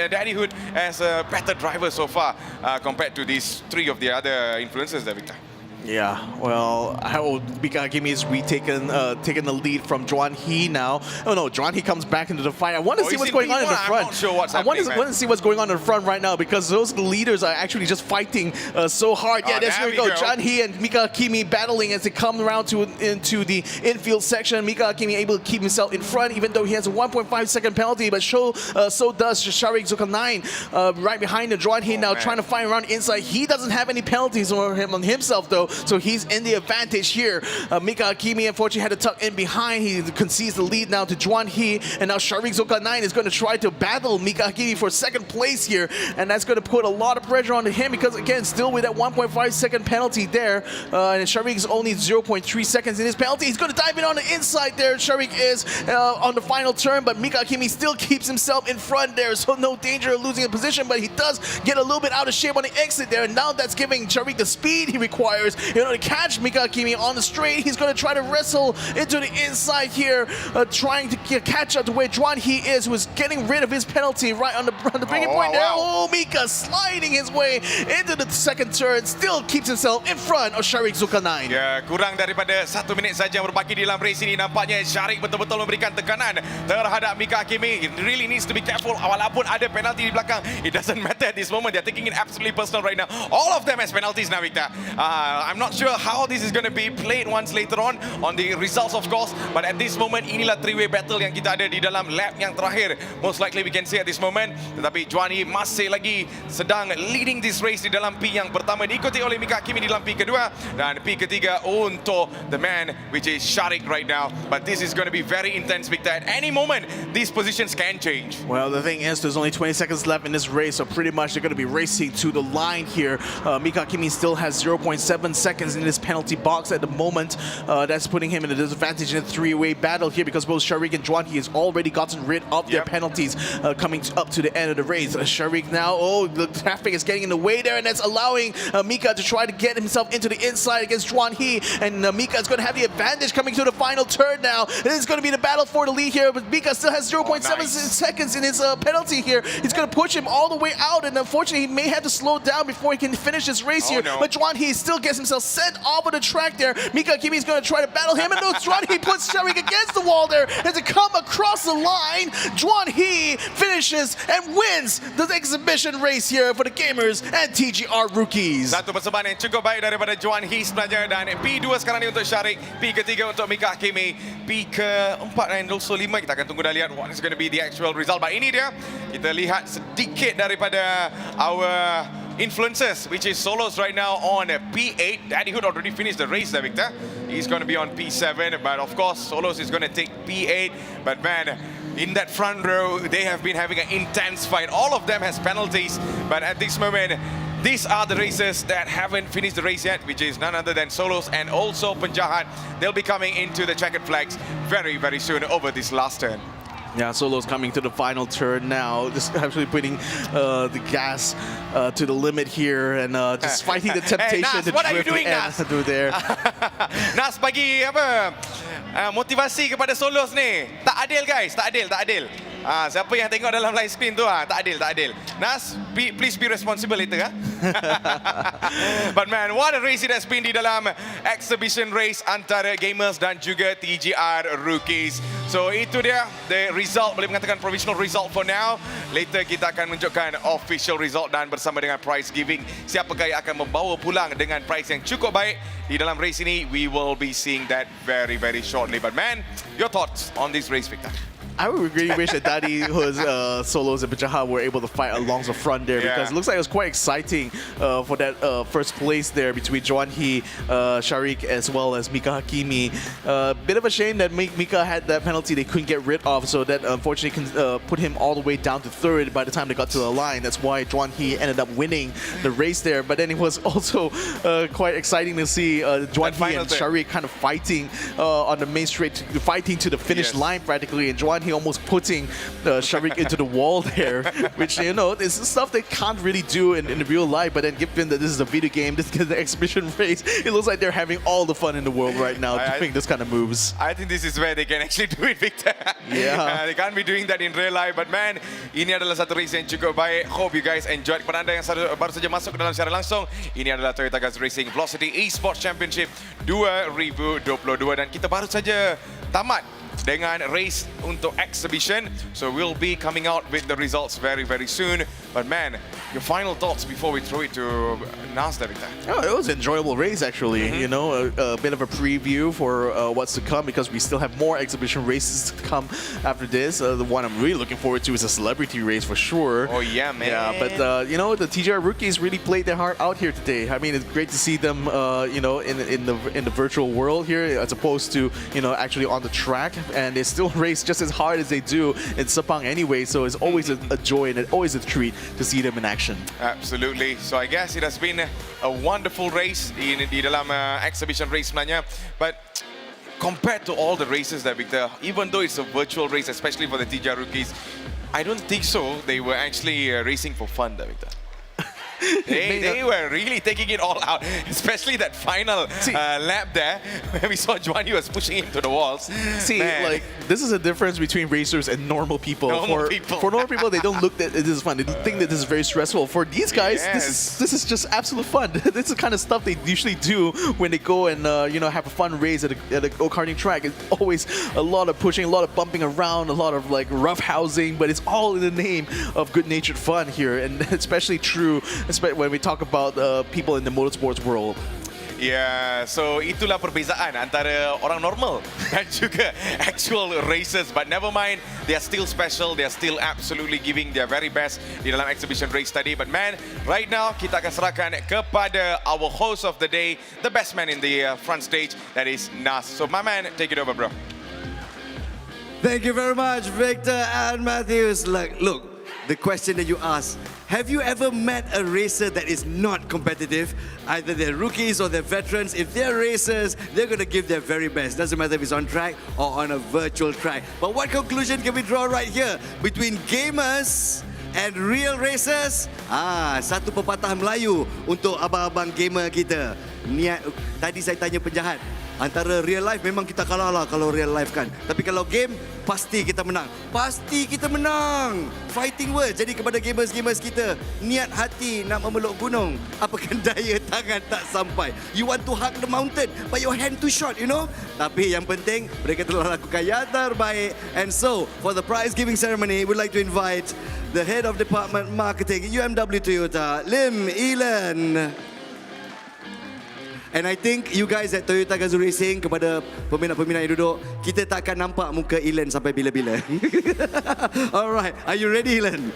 Daddy Hood as a better driver so far compared to these 3 of the other influencers there, Victor. Yeah, well, how Mika Hakimi is taking the lead from Juan He now. Oh no, Juan He comes back into the fight. I want to see what's going on in the front. I'm not sure what's I want happening, to see what's going on in the front right now, because those leaders are actually just fighting so hard. Yeah, there we go. Juan He and Mika Hakimi battling as they come around into the infield section. Mika Hakimi able to keep himself in front, even though he has a 1.5-second penalty, but so does Sharik Zulkarnain right behind him. Juan He now trying to find around inside. He doesn't have any penalties on himself though, so he's in the advantage here. Mika Hakimi unfortunately had to tuck in behind. He concedes the lead now to Juan He, and now Sharik Zulkarnain is going to try to battle Mika Hakimi for 2nd place here, and that's going to put a lot of pressure on him, because again, still with that 1.5-second penalty there, and Sharik is only 0.3 seconds in his penalty. He's going to dive in on the inside there. Sharik is on the final turn, but Mika Hakimi still keeps himself in front there, so no danger of losing a position, but he does get a little bit out of shape on the exit there, and now that's giving Sharik the speed he requires in order to catch Mika Hakimi on the straight. He's going to try to wrestle into the inside here, trying to catch up to where Juan He is, who is getting rid of his penalty right on the breaking point there. Oh, Mika sliding his way into the 2nd turn, still keeps himself in front of Sharik Zulkarnain. Ya, kurang daripada 1 minit saja berbaki di dalam race ini. Nampaknya Sharik betul-betul memberikan tekanan terhadap Mika Hakimi. He really needs to be careful. Walaupun ada penalti di belakang, it doesn't matter at this moment. They're taking it absolutely personal right now. All of them has penalties now, Victor. I'm not sure how this is going to be played once later on the results, of course, but at this moment inilah 3-way battle yang kita ada di dalam lap yang terakhir, most likely we can say at this moment. Tetapi Juan He masih lagi sedang leading this race di dalam P yang pertama, diikuti oleh Mika Hakimi di dalam P kedua, dan P ketiga untuk the man which is Sharik right now. But this is going to be very intense, Victor. At any moment these positions can change. Well, the thing is, there's only 20 seconds left in this race, so pretty much they're going to be racing to the line here. Mika Hakimi still has 0.7 seconds in this penalty box at the moment. That's putting him in a disadvantage in a 3-way battle here, because both Sharik and Juan He has already gotten rid of their penalties coming up to the end of the race. Sharik now, the traffic is getting in the way there, and that's allowing Mika to try to get himself into the inside against Juan He, and Mika is going to have the advantage coming to the final turn now. This is going to be the battle for the lead here, but Mika still has 0.7 seconds in his penalty here. He's going to push him all the way out, and unfortunately he may have to slow down before he can finish this race here, but Juan He still gets himself sent off of the track there. Mika Kimi is going to try to battle him, and no, Juan He puts Sharik against the wall there. As it come across the line, Juan He finishes and wins the exhibition race here for the gamers and TGR rookies. Satu persembahan yang cukup baik daripada Juan He sebenarnya, dan P2 sekarang ni untuk Sharik, P ketiga untuk Mika Kimi, P keempat dan also 5 kita akan tunggu dah lihat what is going to be the actual result. But ini dia, kita lihat sedikit daripada our influencers, which is Solos right now on P8. Daddy Hood already finished the race there, Victor. He's going to be on P7, but of course Solos is going to take P8. But man, in that front row, they have been having an intense fight. All of them has penalties, but at this moment, these are the racers that haven't finished the race yet, which is none other than Solos and also Penjahat. They'll be coming into the checkered flags very, very soon over this last turn. Yeah, Solo's coming to the final turn now. Just actually putting the gas to the limit here and just fighting the temptation Nas, to what are you drift doing, and Nas? through there. Nas bagi apa? Motivasi kepada Solos ni. Tak adil guys, tak adil. Siapa yang tengok dalam live screen tu tak adil. Nas, please be responsible later. But man, what a race it has been di dalam exhibition race antara gamers dan juga TGR rookies. So itu dia the result, boleh mengatakan provisional result for now. Later kita akan menunjukkan official result dan bersama dengan prize giving, siapakah yang akan membawa pulang dengan prize yang cukup baik di dalam race ini, we will be seeing that very, very shortly. But man, your thoughts on this race, Victor? I would really wish that Daddy was Solos and Penjahat were able to fight along the front there, because it looks like it was quite exciting for that first place there between Juan He, Sharik, as well as Mika Hakimi. Bit of a shame that Mika had that penalty they couldn't get rid of, so that unfortunately put him all the way down to third by the time they got to the line. That's why Juan He ended up winning the race there. But then it was also quite exciting to see Juan He and Sharik kind of fighting on the main straight, fighting to the finish line practically, and Juan He almost putting Sharik into the wall there, which, you know, is stuff they can't really do in real life. But then given that this is a video game, this is the exhibition race, it looks like they're having all the fun in the world right now doing this kind of moves. I think this is where they can actually do it, Victor. Yeah. They can't be doing that in real life. But man, ini adalah satu race yang cukup baik. Hope you guys enjoyed. Kepada anda yang baru saja masuk ke dalam secara langsung, ini adalah Toyota Gazoo Racing Velocity Esports Championship 2022, dan kita baru saja tamat dengan race untuk exhibition. So we'll be coming out with the results very, very soon. But man, your final thoughts before we throw it to Nas, Victor? Oh, it was an enjoyable race, actually. You know, a bit of a preview for what's to come, because we still have more exhibition races to come after this. The one I'm really looking forward to is a celebrity race for sure. Oh yeah, man. Yeah, but you know, the TGR rookies really played their heart out here today. I mean, it's great to see them, you know, in the virtual world here, as opposed to, you know, actually on the track. And they still race just as hard as they do in Sepang anyway. So it's always a joy and always a treat to see them in action. Absolutely. So I guess it has been a wonderful race di dalam exhibition race sebenarnya. But compared to all the races that, Victor, even though it's a virtual race, especially for the TGR rookies, I don't think so. They were actually racing for fun, Victor. They were really taking it all out, especially that final lap there where we saw Juan He was pushing him to the walls. See, man, like, this is a difference between racers and normal people. For normal people, they don't look that it is fun. They think that this is very stressful. For these guys, this is just absolute fun. This is the kind of stuff they usually do when they go and you know, have a fun race at a go-karting track. It's always a lot of pushing, a lot of bumping around, a lot of like rough housing, but it's all in the name of good-natured fun here, and especially true when we talk about people in the motorsports world. Yeah, so itulah perbezaan antara orang normal dan juga actual racers. But never mind, they are still special. They are still absolutely giving their very best di dalam exhibition race tadi. But man, right now kita akan serahkan kepada our host of the day, the best man in the front stage, that is Nas. So my man, take it over, bro. Thank you very much, Victor and Matthews. Look, the question that you asked, have you ever met a racer that is not competitive? Either they're rookies or they're veterans. If they're racers, they're going to give their very best. Doesn't matter if it's on track or on a virtual track. But what conclusion can we draw right here between gamers and real racers? Satu pepatah Melayu untuk abang-abang gamer kita. Tadi saya tanya Penjahat, antara real life memang kita kalah lah kalau real life kan. Tapi kalau game, pasti kita menang. Pasti kita menang. Fighting words. Jadi kepada gamers-gamers kita, niat hati nak memeluk gunung, apakan daya tangan tak sampai. You want to hug the mountain, but your hand too short, you know. Tapi yang penting, mereka telah lakukan yang terbaik. And so, for the prize giving ceremony, we'd like to invite the head of department marketing, UMW Toyota, Lim Elan. And I think you guys at Toyota Gazoo Racing, kepada peminat-peminat yang duduk, kita tak akan nampak muka Elan sampai bila-bila. Alright, are you ready, Elan?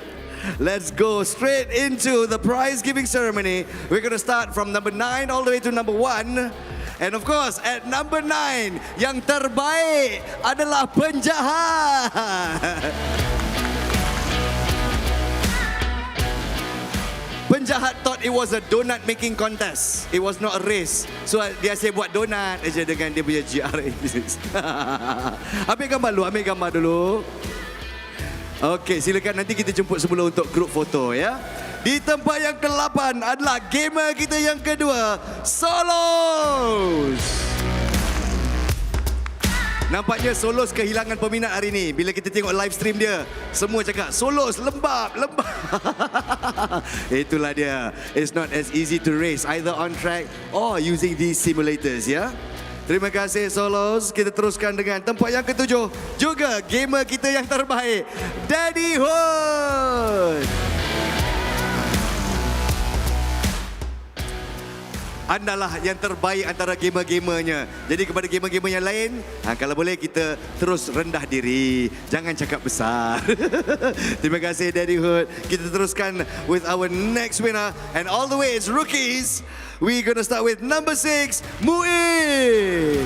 Let's go straight into the prize giving ceremony. We're going to start from number 9 all the way to number 1. And of course, at number 9, yang terbaik adalah penjahat. Penjahat thought it was a donut making contest. It was not a race. So dia asyik buat donut aja dengan dia punya GR. Ambil gambar dulu. Okey, silakan nanti kita jemput semula untuk grup foto ya. Di tempat yang ke-8 adalah gamer kita yang kedua, Solos. Nampaknya Solos kehilangan peminat hari ini. Bila kita tengok live stream dia, semua cakap, Solos lembab. Itulah dia. It's not as easy to race either on track or using these simulators, ya. Terima kasih Solos. Kita teruskan dengan tempat yang ke-7. Juga gamer kita yang terbaik, Daddy Hood. Andalah yang terbaik antara gamer-gamernya. Jadi kepada gamer-gamer yang lain, kalau boleh kita terus rendah diri. Jangan cakap besar. Terima kasih Daddy Hood. Kita teruskan with our next winner. And all the way it's rookies. We're going to start with number 6, Muiz.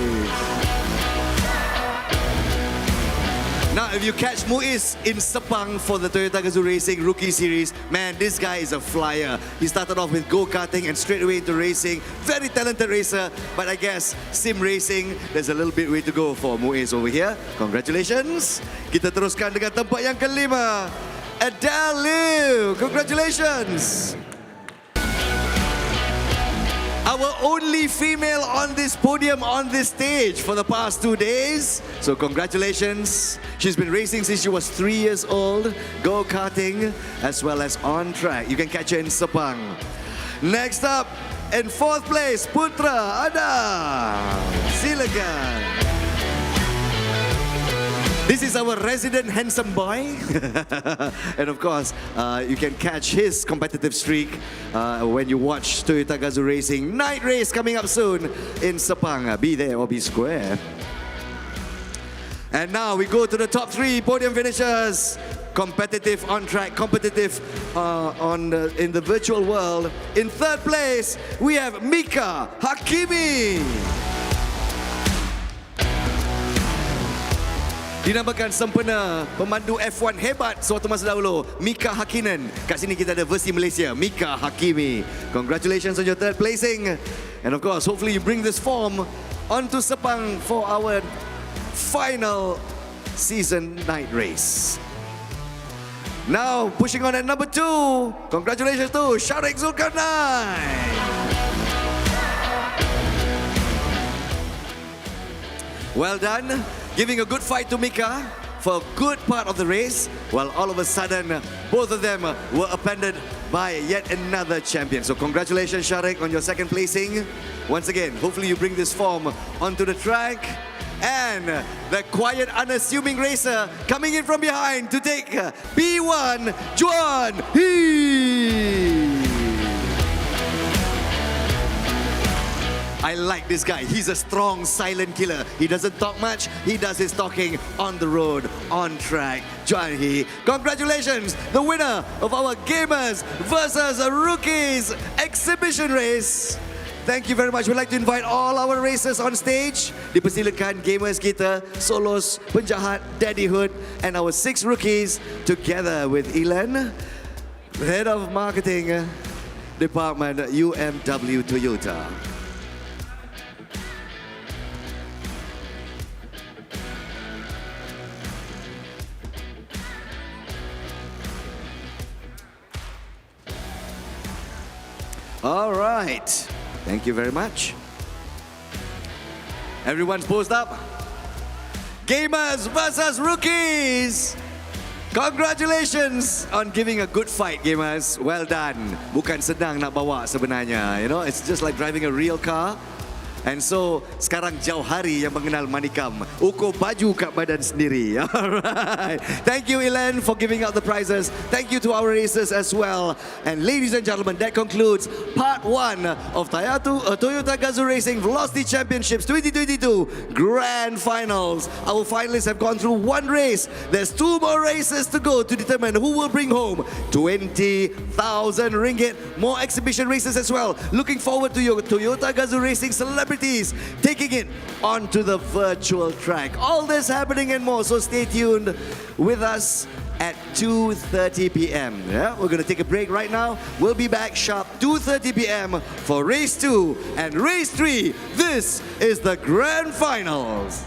Now, if you catch Muiz in Sepang for the Toyota Gazoo Racing Rookie Series, man, this guy is a flyer. He started off with go-karting and straight away into racing. Very talented racer, but I guess sim racing, there's a little bit way to go for Muiz over here. Congratulations. Kita teruskan dengan tempat yang kelima, Adele Liu. Congratulations. Our only female on this podium, on this stage for the past 2 days. So congratulations. She's been racing since she was 3 years old, go-karting as well as on track. You can catch her in Sepang. Next up, in 4th place, Putra Adam. Silakan. This is our resident handsome boy. And of course, you can catch his competitive streak when you watch Toyota Gazoo Racing night race coming up soon in Sepang. Be there or be square. And now we go to the top 3 podium finishers. Competitive on track, competitive in the virtual world. In 3rd place, we have Mika Hakimi. Dinamakan sempena pemandu F1 hebat suatu masa dahulu, Mika Hakkinen. Kat sini kita ada versi Malaysia, Mika Hakimi. Congratulations on your 3rd placing. And of course, hopefully you bring this form onto Sepang for our final season night race. Now, pushing on at number 2. Congratulations to Sharik Zulkarnain. Well done. Giving a good fight to Mika for a good part of the race, while all of a sudden, both of them were appended by yet another champion. So congratulations, Sharik, on your 2nd placing. Once again, hopefully you bring this form onto the track. And the quiet, unassuming racer coming in from behind to take P1, Juan He. I like this guy. He's a strong, silent killer. He doesn't talk much. He does his talking on the road, on track. Juan He. Congratulations, the winner of our Gamers versus Rookies exhibition race. Thank you very much. We'd like to invite all our racers on stage. Dipersilakan gamers kita, Solos, Penjahat, Daddy Hood, and our 6 rookies together with Elan, Head of Marketing Department, UMW Toyota. All right. Thank you very much. Everyone's posed up. Gamers versus Rookies. Congratulations on giving a good fight, gamers. Well done. Bukan senang nak bawa sebenarnya. You know, it's just like driving a real car. And so, sekarang jauh hari yang mengenal Manikam. Ukur baju kat badan sendiri. Alright. Thank you, Ilan, for giving out the prizes. Thank you to our racers as well. And ladies and gentlemen, that concludes part 1 of Toyota Gazoo Racing Velocity Championships 2022 Grand Finals. Our finalists have gone through one race. There's 2 more races to go to determine who will bring home 20,000 ringgit. More exhibition races as well. Looking forward to your Toyota Gazoo Racing celebrities taking it onto the virtual track. All this happening and more, so stay tuned with us at 2:30 p.m. Yeah, we're going to take a break right now. We'll be back sharp 2:30 p.m. for race 2 and race 3. This is the Grand Finals.